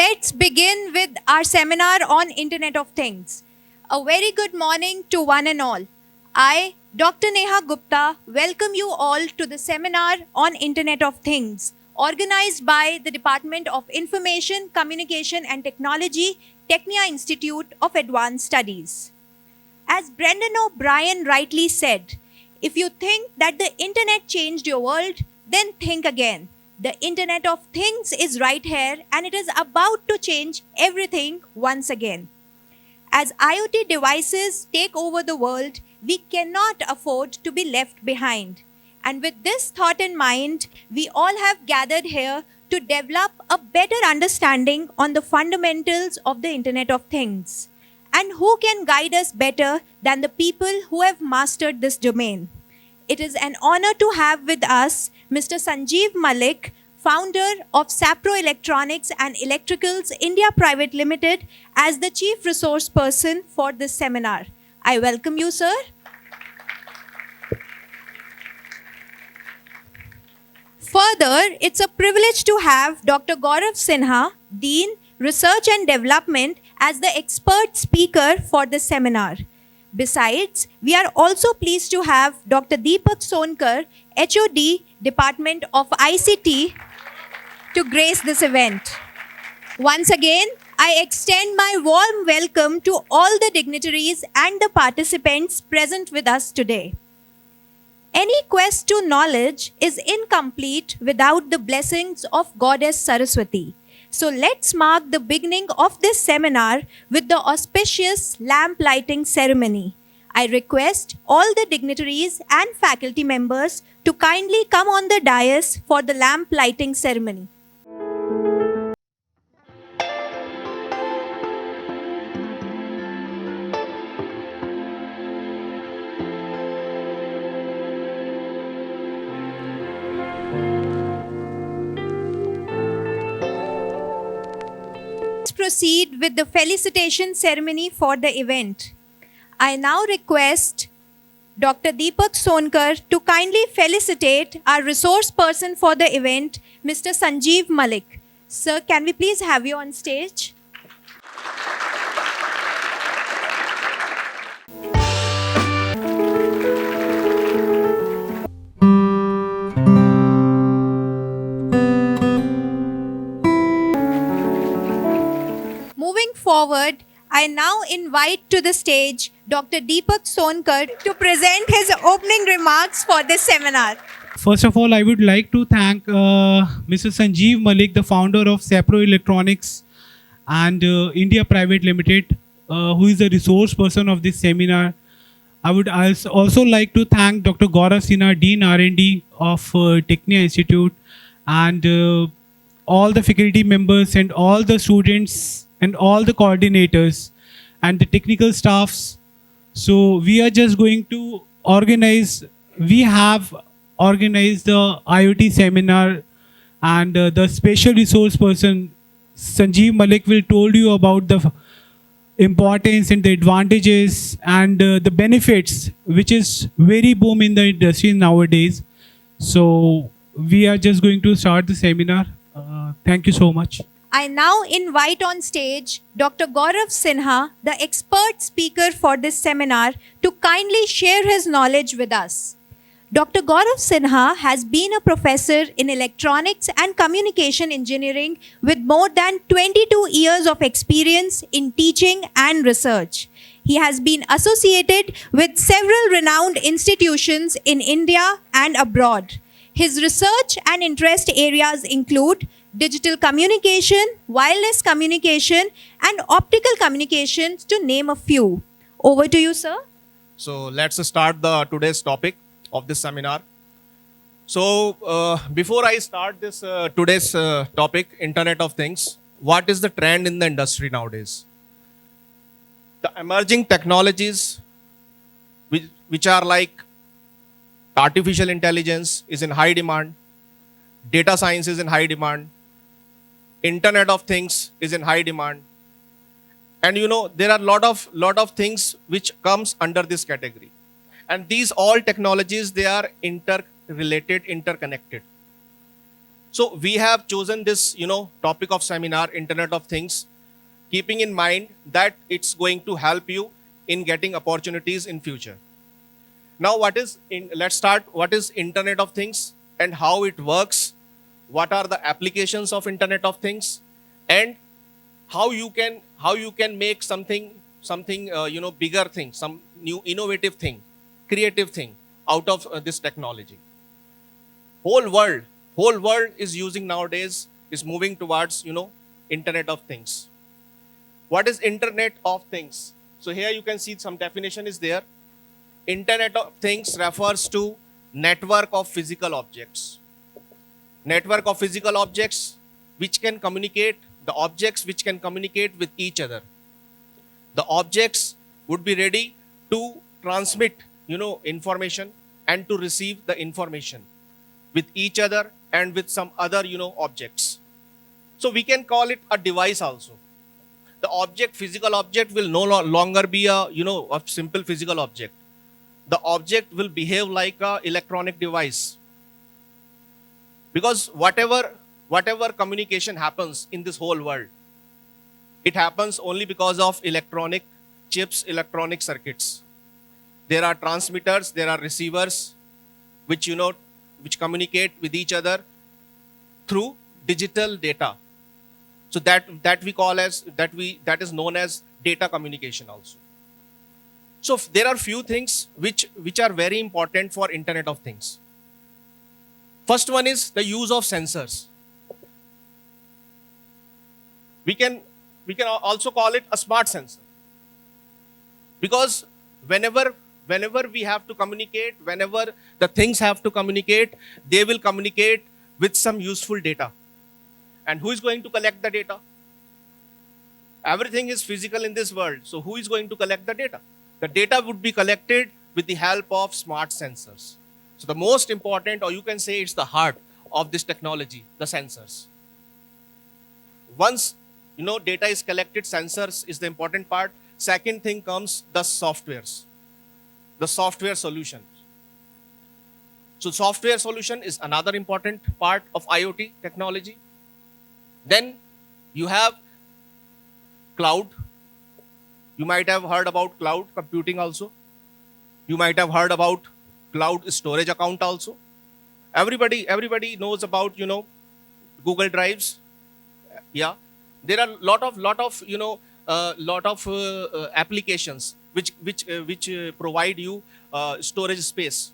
let's begin with our seminar on Internet of Things. A very good morning to one and all. I, Dr. Neha Gupta, welcome you all to the seminar on Internet of Things, organized by the Department of Information, Communication and Technology, Technia Institute of Advanced Studies. As Brendan O'Brien rightly said, if you think that the Internet changed your world, then think again. The Internet of Things is right here and it is about to change everything once again. As IoT devices take over the world, we cannot afford to be left behind. And with this thought in mind, we all have gathered here to develop a better understanding on the fundamentals of the Internet of Things. And who can guide us better than the people who have mastered this domain? It is an honor to have with us Mr. Sanjeev Malik, founder of Sapro Electronics and Electricals India Private Limited, as the Chief Resource Person for this seminar. I welcome you, sir. Further, it's a privilege to have Dr. Gaurav Sinha, Dean, Research and Development, as the expert speaker for this seminar. Besides, we are also pleased to have Dr. Deepak Sonkar, HOD, Department of ICT, to grace this event. Once again, I extend my warm welcome to all the dignitaries and the participants present with us today. Any quest to knowledge is incomplete without the blessings of Goddess Saraswati. So let's mark the beginning of this seminar with the auspicious lamp lighting ceremony. I request all the dignitaries and faculty members to kindly come on the dais for the lamp lighting ceremony. Let's proceed with the felicitation ceremony for the event. I now request Dr. Deepak Sonkar to kindly felicitate our resource person for the event, Mr. Sanjeev Malik. Sir, can we please have you on stage? Moving forward, I now invite to the stage Dr. Deepak Sonkar to present his opening remarks for this seminar. First of all, I would like to thank Mr. Sanjeev Malik, the founder of Sapro Electronics and India Private Limited, who is the resource person of this seminar. I would also like to thank Dr. Gaurav Sinha, Dean R&D of Technia Institute, and all the faculty members and all the students and all the coordinators and the technical staffs. So we are just going to we have organized the IoT seminar, and the special resource person Sanjeev Malik will told you about the importance and the advantages and the benefits, which is very boom in the industry nowadays. So we are just going to start the seminar. Thank you so much. I now invite on stage Dr. Gaurav Sinha, the expert speaker for this seminar, to kindly share his knowledge with us. Dr. Gaurav Sinha has been a professor in electronics and communication engineering with more than 22 years of experience in teaching and research. He has been associated with several renowned institutions in India and abroad. His research and interest areas include digital communication, wireless communication, and optical communications, to name a few. Over to you, sir. So let's start today's topic of this seminar. So before I start this today's topic, Internet of Things, what is the trend in the industry nowadays? The emerging technologies, which are like artificial intelligence, is in high demand. Data science is in high demand. Internet of Things is in high demand. And there are lot of things which comes under this category. And these all technologies, they are interrelated, interconnected. So we have chosen this, topic of seminar, Internet of Things, keeping in mind that it's going to help you in getting opportunities in future. Now, let's start. What is Internet of Things and how it works? What are the applications of Internet of Things, and how you can make something bigger thing, some new innovative thing, creative thing out of this technology. Whole world is using nowadays, is moving towards Internet of Things. What is Internet of Things? So here you can see some definition is there. Internet of Things refers to network of physical objects. Network of physical objects which can communicate, the objects which can communicate with each other. The objects would be ready to transmit, information and to receive the information with each other and with some other, objects. So we can call it a device also. The physical object will no longer be a simple physical object. The object will behave like a electronic device. Because whatever communication happens in this whole world, it happens only because of electronic chips, electronic circuits. There are transmitters, there are receivers, which communicate with each other through digital data. So that is known as data communication also. So there are few things which are very important for Internet of Things. First one is the use of sensors. We can also call it a smart sensor. Because whenever we have to communicate, whenever the things have to communicate, they will communicate with some useful data. And who is going to collect the data? Everything is physical in this world. So who is going to collect the data? The data would be collected with the help of smart sensors. So the most important, or you can say it's the heart of this technology, the sensors. Once data is collected, sensors is the important part. Second thing comes the softwares, the software solutions. So software solution is another important part of IoT technology. Then you have cloud. You might have heard about cloud computing also. You might have heard about cloud storage account also. Everybody knows about Google Drives. Yeah, there are lot of applications which provide you storage space.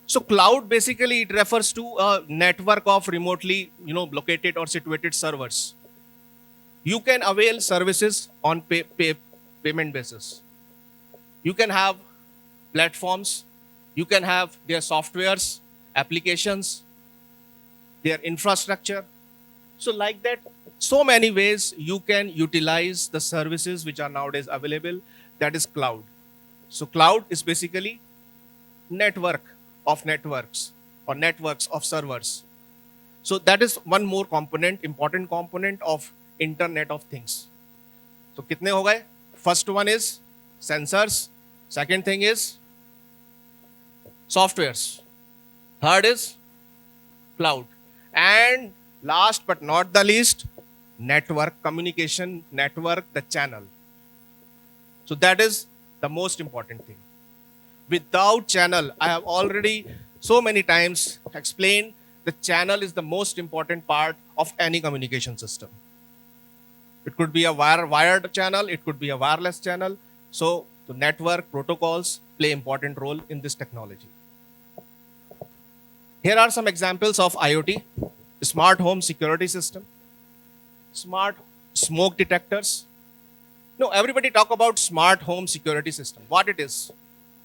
So cloud basically it refers to a network of remotely located or situated servers. You can avail services on payment basis. You can have platforms. You can have their softwares, applications, their infrastructure. So like that, so many ways you can utilize the services which are nowadays available. That is cloud. So cloud is basically network of networks or networks of servers. So that is one more component, important component of Internet of Things. So kitne ho gaye? First one is sensors. Second thing is softwares. Third is cloud. And last but not the least, network, communication network, the channel. So that is the most important thing. Without channel, I have already so many times explained, the channel is the most important part of any communication system. It could be a wired channel, it could be a wireless channel. So the network protocols play important role in this technology. Here are some examples of IoT. Smart home security system, smart smoke detectors. No, everybody talk about smart home security system. What it is?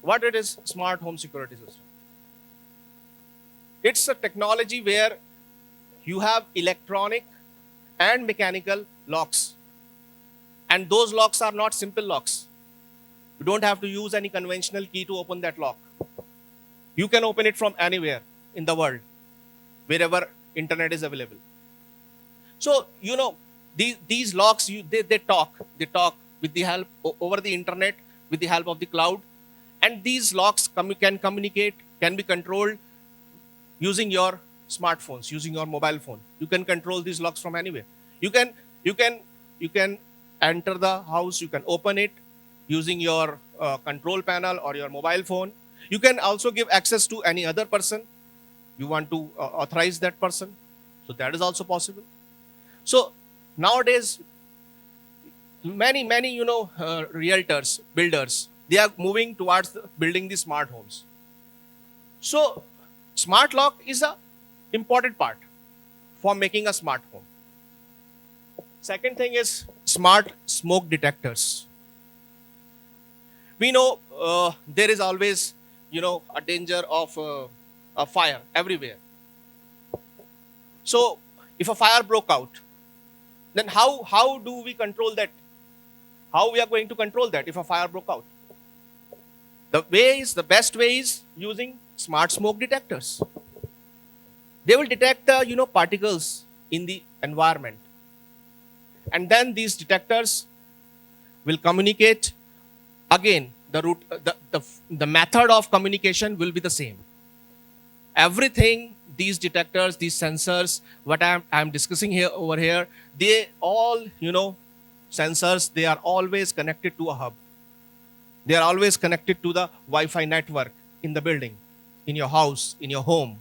What it is, smart home security system? It's a technology where you have electronic and mechanical locks. And those locks are not simple locks. You don't have to use any conventional key to open that lock. You can open it from anywhere in the world, wherever internet is available. So, these locks, they talk with the help over the internet, with the help of the cloud. And these locks can communicate, can be controlled using your smartphones, using your mobile phone. You can control these locks from anywhere. You can enter the house. You can open it using your control panel or your mobile phone. You can also give access to any other person. You want to authorize that person, so that is also possible. So nowadays, many realtors, builders, they are moving towards building the smart homes. So smart lock is a important part for making a smart home. Second thing is smart smoke detectors. We know there is always a danger of a fire everywhere. So if a fire broke out, then how do we control that? How we are going to control that if a fire broke out? The best way is using smart smoke detectors. They will detect the particles in the environment, and then these detectors will communicate. Again, the method of communication will be the same. Everything, these detectors, these sensors, what I'm discussing here over here, they all sensors, they are always connected to a hub. They are always connected to the Wi-Fi network in the building, in your house, in your home.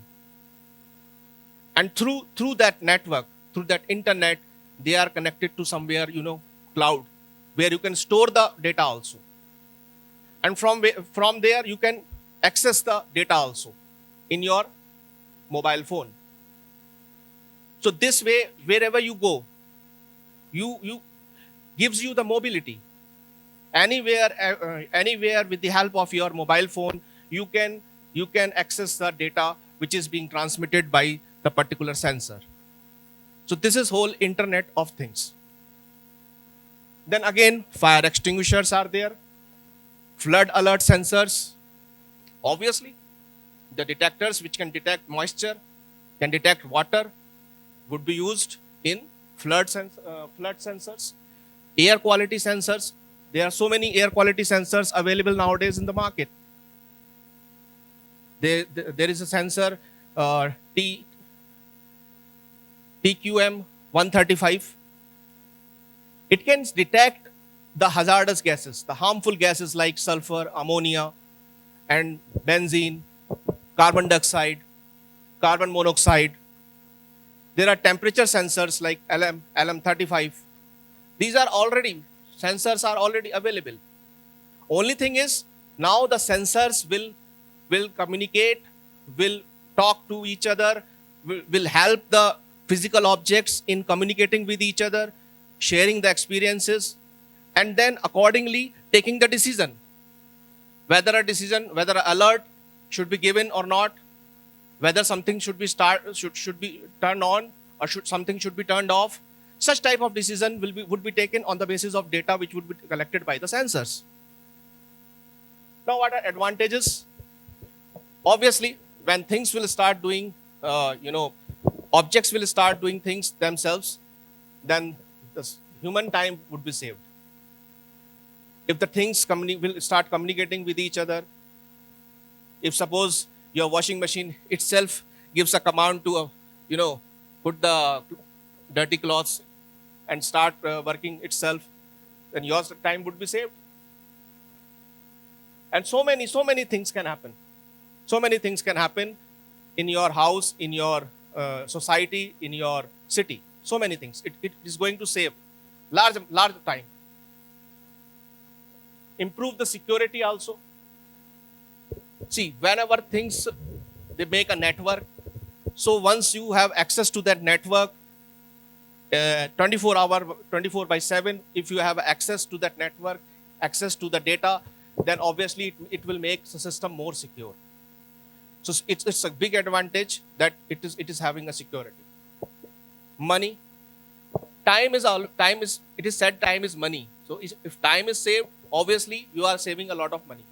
And through that network, through that internet, they are connected to somewhere, cloud, where you can store the data also. And from there, you can access the data also in your mobile phone. So this way, wherever you go, you gives you the mobility. Anywhere with the help of your mobile phone, you can access the data which is being transmitted by the particular sensor. So this is whole Internet of Things. Then again, fire extinguishers are there, flood alert sensors. Obviously, the detectors which can detect moisture, can detect water, would be used in flood sensors. Air quality sensors. There are so many air quality sensors available nowadays in the market. There is a sensor TQM 135. It can detect the hazardous gases, the harmful gases like sulfur, ammonia, and benzene, carbon dioxide, carbon monoxide. There are temperature sensors like LM35. These are sensors are already available. Only thing is, now the sensors will communicate, will talk to each other, will help the physical objects in communicating with each other, sharing the experiences, and then accordingly taking the decision. Whether an alert should be given or not, whether something should be turned on or something should be turned off. Such type of decision would be taken on the basis of data which would be collected by the sensors. Now, what are advantages? Obviously, when things will start doing, objects will start doing things themselves, then the human time would be saved. If the things will start communicating with each other, if suppose your washing machine itself gives a command to, put the dirty cloths and start working itself, then your time would be saved. And so many things can happen. So many things can happen in your house, in your society, in your city. So many things. It is going to save large time. Improve the security also. See, whenever things, they make a network. So once you have access to that network, 24/7, if you have access to that network, access to the data, then obviously it will make the system more secure. So it's a big advantage that it is having a security. Money, it is said time is money. So if time is saved, obviously you are saving a lot of money.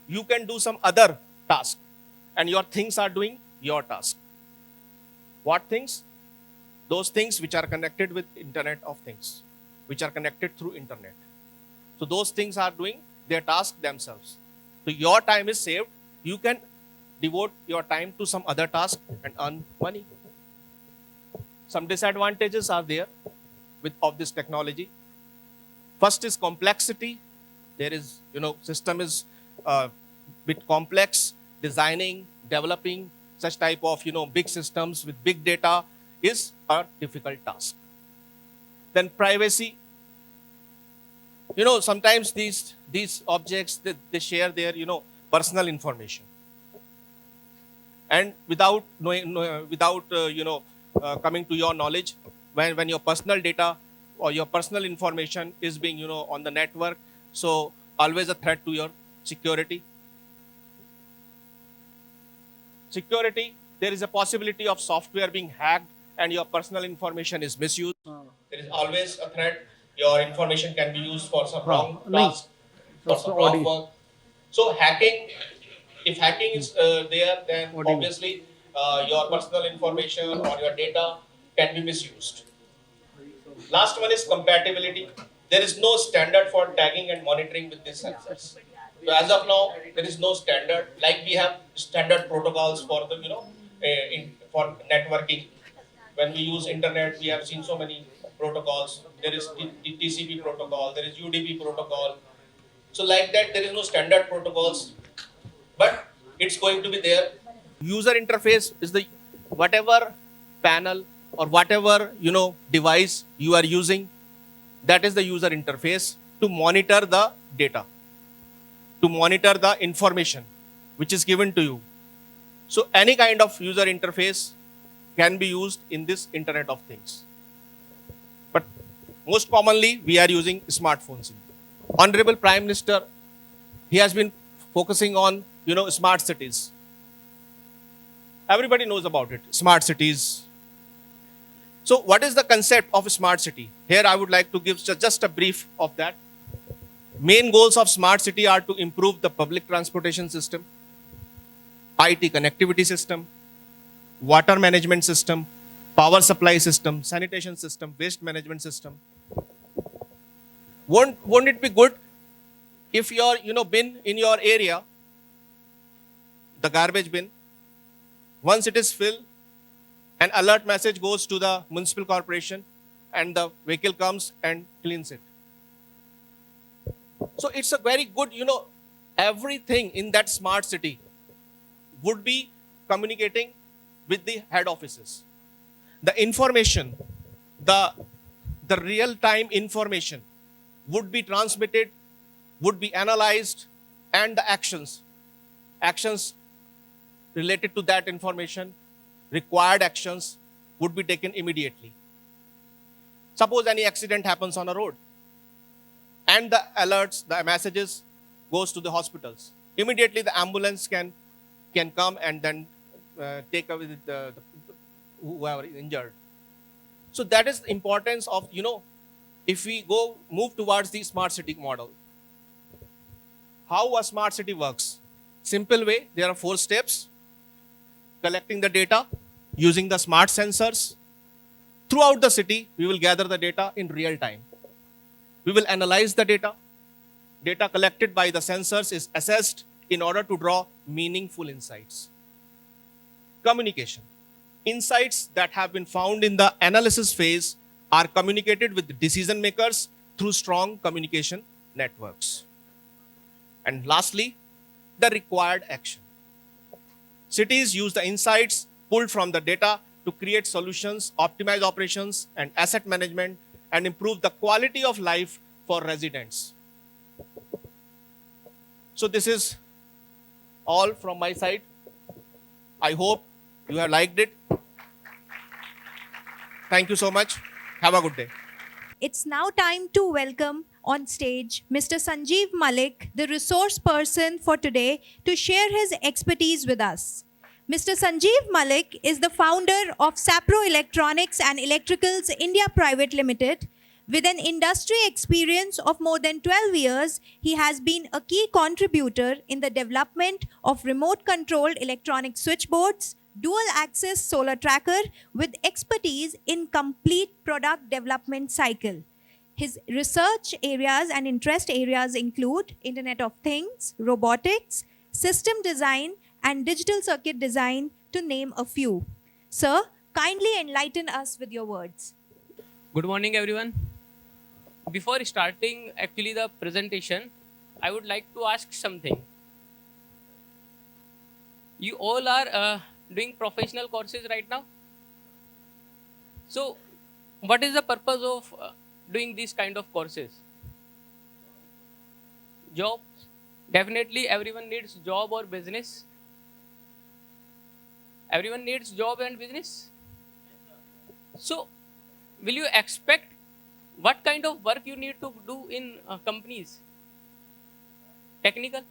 You can do some other task, and your things are doing your task. What things? Those things which are connected with Internet of Things, which are connected through internet. So those things are doing their task themselves. So your time is saved. You can devote your time to some other task and earn money. Some disadvantages are there of this technology. First is complexity. There is, system is bit complex. Designing, developing such type of, big systems with big data is a difficult task. Then privacy. Sometimes these objects, they share their, personal information. And without knowing, coming to your knowledge, when your personal data or your personal information is being, on the network, so always a threat to your security. Security, there is a possibility of software being hacked and your personal information is misused. There is always a threat. Your information can be used for some wrong task, for some wrong work. So if hacking is there, then obviously your personal information or your data can be misused. Last one is compatibility. There is no standard for tagging and monitoring with these sensors. So as of now, there is no standard. Like we have standard protocols for the for networking. When we use internet, we have seen so many protocols. There is TCP protocol, there is UDP protocol. So like that, there is no standard protocols, but it's going to be there. User interface is the whatever panel or whatever device you are using, that is the user interface to monitor the data, to monitor the information which is given to you. So any kind of user interface can be used in this Internet of Things. But most commonly, we are using smartphones. Honorable Prime Minister, he has been focusing on, smart cities. Everybody knows about it, smart cities. So what is the concept of a smart city? Here I would like to give just a brief of that. Main goals of smart city are to improve the public transportation system, IT connectivity system, water management system, power supply system, sanitation system, waste management system. Won't it be good if your bin in your area, the garbage bin, once it is filled, an alert message goes to the municipal corporation and the vehicle comes and cleans it. So it's a very good, everything in that smart city would be communicating with the head offices. The information, the real-time information would be transmitted, would be analyzed, and the actions related to that information, required actions would be taken immediately. Suppose any accident happens on a road and the alerts, the messages goes to the hospitals. Immediately the ambulance can come and then take away the whoever is injured. So that is the importance of, if we move towards the smart city model. How a smart city works? Simple way, there are 4 steps. Collecting the data, using the smart sensors. Throughout the city, we will gather the data in real time. We will analyze the data. Data collected by the sensors is assessed in order to draw meaningful insights. Communication. Insights that have been found in the analysis phase are communicated with decision makers through strong communication networks. And lastly, the required action. Cities use the insights pulled from the data to create solutions, optimize operations and asset management, and improve the quality of life for residents. So this is all from my side. I hope you have liked it. Thank you so much. Have a good day. It's now time to welcome on stage Mr. Sanjeev Malik, the resource person for today, to share his expertise with us. Mr. Sanjeev Malik is the founder of Sapro Electronics and Electricals India Private Limited. With an industry experience of more than 12 years, he has been a key contributor in the development of remote-controlled electronic switchboards, dual-axis solar tracker with expertise in complete product development cycle. His research areas and interest areas include Internet of Things, robotics, system design, and digital circuit design, to name a few. Sir, kindly enlighten us with your words. Good morning, everyone. Before starting actually the presentation, I would like to ask something. You all are doing professional courses right now. So, what is the purpose of doing these kind of courses? Jobs. Definitely, everyone needs job or business. Everyone needs job and business. So, will you expect what kind of work you need to do in companies? Technical.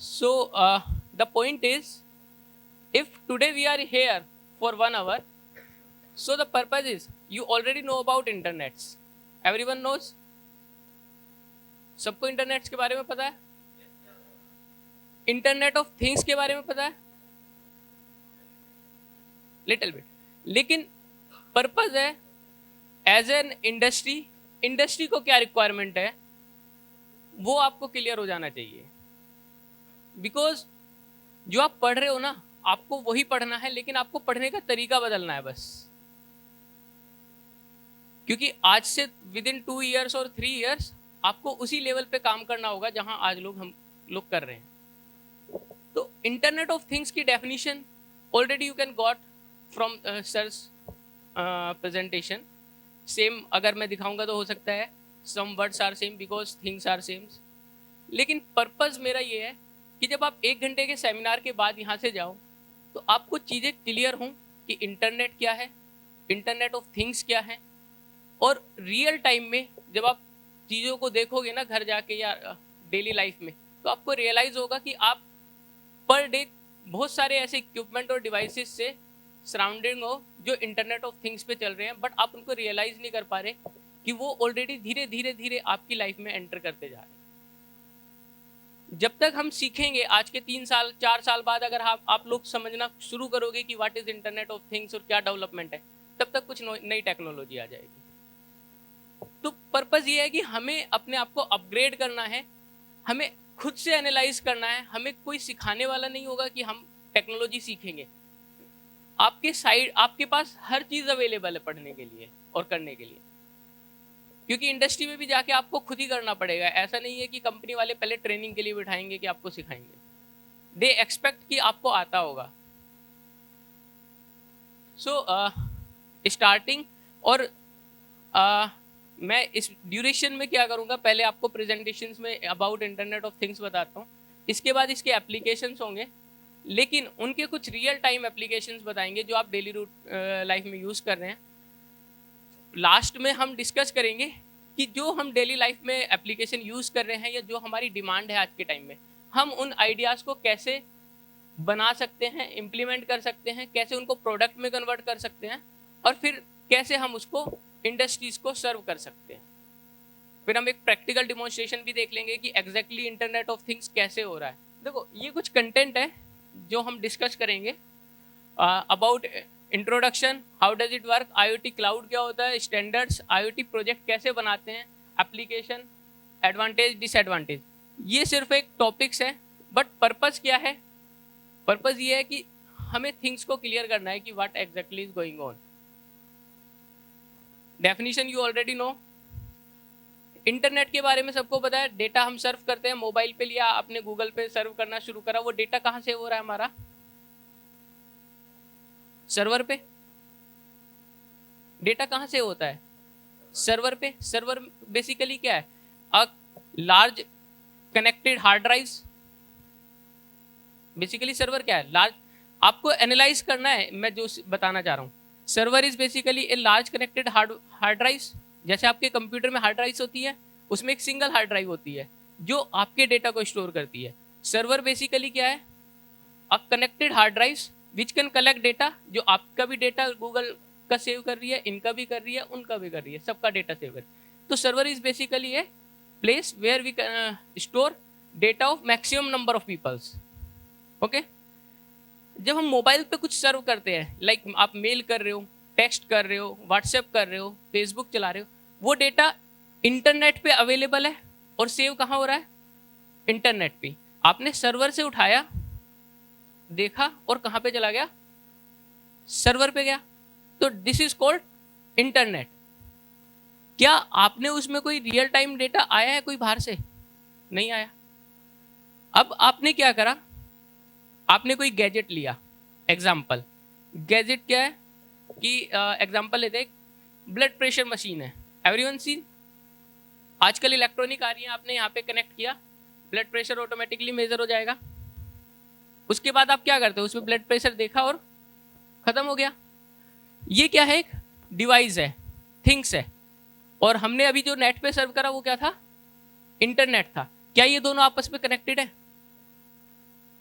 So, the point is, if today we are here for 1 hour, so the purpose is, you already know about internets. Everyone knows? सबको internets के बारे में पता है? Internet of things के बारे में पता है? Little bit. लेकिन पर्पज है एज एन इंडस्ट्री को क्या रिक्वायरमेंट है वो आपको क्लियर हो जाना चाहिए. बिकॉज जो आप पढ़ रहे हो ना, आपको वही पढ़ना है, लेकिन आपको पढ़ने का तरीका बदलना है बस. क्योंकि आज से विद इन 2 years और 3 years आपको उसी लेवल पे काम करना होगा जहां आज हम लोग कर रहे हैं. तो इंटरनेट ऑफ थिंग्स की definition already you can got from sir's presentation. Same अगर मैं दिखाऊंगा तो हो सकता है some words are same because things are same. लेकिन पर्पज मेरा ये है कि जब आप 1 घंटे के सेमिनार के बाद यहाँ से जाओ तो आपको चीज़ें क्लियर हों कि इंटरनेट क्या है, इंटरनेट ऑफ थिंग्स क्या है, और रियल टाइम में जब आप चीज़ों को देखोगे ना घर जाके या डेली लाइफ में, तो आपको रियलाइज़ होगा कि आप पर डे बहुत सारे ऐसे इक्विपमेंट और डिवाइसेस से सराउंडिंग हो जो इंटरनेट ऑफ थिंग्स पे चल रहे हैं, बट आप उनको रियलाइज़ नहीं कर पा रहे कि वो ऑलरेडी धीरे धीरे धीरे आपकी लाइफ में एंटर करते जा रहे हैं. जब तक हम सीखेंगे, आज के 3 साल 4 साल बाद अगर आप लोग समझना शुरू करोगे कि what is internet of things और क्या डेवलपमेंट है, तब तक कुछ नई टेक्नोलॉजी आ जाएगी. तो पर्पस ये है कि हमें अपने आप को अपग्रेड करना है, हमें खुद से एनालाइज करना है. हमें कोई सिखाने वाला नहीं होगा कि हम टेक्नोलॉजी सीखेंगे. आपके पास हर चीज अवेलेबल है पढ़ने के लिए और करने के लिए. क्योंकि इंडस्ट्री में भी जाके आपको खुद ही करना पड़ेगा. ऐसा नहीं है कि कंपनी वाले पहले ट्रेनिंग के लिए बिठाएंगे कि आपको सिखाएंगे. दे एक्सपेक्ट कि आपको आता होगा. सो स्टार्टिंग और मैं इस ड्यूरेशन में क्या करूँगा, पहले आपको प्रेजेंटेशंस में अबाउट इंटरनेट ऑफ थिंग्स बताता हूँ. इसके बाद इसके एप्लीकेशंस होंगे, लेकिन उनके कुछ रियल टाइम एप्लीकेशंस बताएंगे जो आप डेली लाइफ में यूज़ कर रहे हैं. लास्ट में हम डिस्कस करेंगे कि जो हम डेली लाइफ में एप्लीकेशन यूज़ कर रहे हैं या जो हमारी डिमांड है आज के टाइम में, हम उन आइडियाज़ को कैसे बना सकते हैं, इम्प्लीमेंट कर सकते हैं, कैसे उनको प्रोडक्ट में कन्वर्ट कर सकते हैं, और फिर कैसे हम उसको इंडस्ट्रीज को सर्व कर सकते हैं. फिर हम एक प्रैक्टिकल डिमॉन्स्ट्रेशन भी देख लेंगे कि एग्जैक्टली इंटरनेट ऑफ थिंग्स कैसे हो रहा है. देखो, ये कुछ कंटेंट है जो हम डिस्कस करेंगे. About introduction, how does it work, IoT cloud क्या होता है, स्टैंडर्ड्स, IoT प्रोजेक्ट कैसे बनाते हैं, एप्लीकेशन, एडवांटेज डिसएडवांटेज. ये सिर्फ एक टॉपिक्स है, बट पर्पस क्या है? पर्पस ये है कि हमें थिंग्स को क्लियर करना है कि what exactly is going on. Definition you already know. Internet के बारे में सबको पता है. डेटा हम सर्व करते हैं मोबाइल पे, लिया आपने गूगल पे सर्व करना शुरू करा, वो डेटा कहाँ से हो रहा है हमारा? सर्वर पे. डेटा कहाँ से होता है? सर्वर पे. सर्वर बेसिकली क्या है? A large connected hard drives. Basically server क्या है? लार्ज. आपको एनालाइज करना है मैं जो बताना चाह रहा हूँ. Server is basically a large connected hard drives. जैसे आपके कंप्यूटर में हार्ड ड्राइव्स होती है, उसमें एक सिंगल हार्ड ड्राइव होती है जो आपके डेटा को स्टोर करती है. सर्वर बेसिकली क्या है? A connected hard drives which can collect data. जो आपका भी डेटा गूगल का सेव कर रही है, इनका भी कर रही है, उनका भी कर रही है, सबका डेटा सेव कर रही है. तो server is basically a place where we store data of maximum number of peoples. Okay. जब हम मोबाइल पे कुछ सर्व करते हैं, लाइक आप मेल कर रहे हो, टेक्स्ट कर रहे हो, व्हाट्सएप कर रहे हो, फेसबुक चला रहे हो, वो डेटा इंटरनेट पे अवेलेबल है और सेव कहाँ हो रहा है? इंटरनेट पे. आपने सर्वर से उठाया, देखा और कहाँ पे चला गया, सर्वर पे गया। तो दिस इज कॉल्ड इंटरनेट। क्या आपने उसमें कोई रियल टाइम डेटा आया है कोई बाहर से? नहीं आया। अब आपने क्या करा, आपने कोई गैजेट लिया। एग्जाम्पल, गैजेट क्या है कि एग्जाम्पल लेते हैं, ब्लड प्रेशर मशीन है। एवरीवन सीन, आजकल इलेक्ट्रॉनिक आ रही है, आपने यहाँ पे कनेक्ट किया, ब्लड प्रेशर ऑटोमेटिकली मेजर हो जाएगा। उसके बाद आप क्या करते हो, उसमें ब्लड प्रेशर देखा और खत्म हो गया। ये क्या है, एक डिवाइस है, थिंग्स है। और हमने अभी जो नेट पे सर्व करा वो क्या था, इंटरनेट था। क्या ये दोनों आपस में कनेक्टेड है?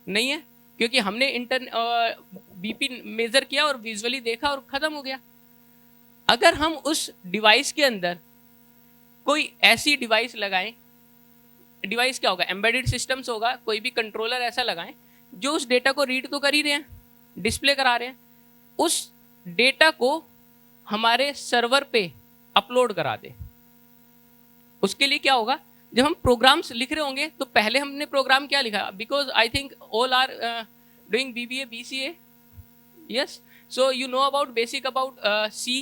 नहीं है, क्योंकि हमने बीपी मेजर किया और विजुअली देखा और खत्म हो गया। अगर हम उस डिवाइस के अंदर कोई ऐसी डिवाइस लगाएं, डिवाइस क्या होगा, एम्बेडेड सिस्टम्स होगा, कोई भी कंट्रोलर ऐसा लगाएं जो उस डेटा को रीड तो कर ही रहे हैं, डिस्प्ले करा रहे हैं, उस डेटा को हमारे सर्वर पे अपलोड करा दे। उसके लिए क्या होगा, जब हम प्रोग्राम्स लिख रहे होंगे तो पहले हमने प्रोग्राम क्या लिखा, because I think all are doing BBA BCA, yes, so you know about basic about C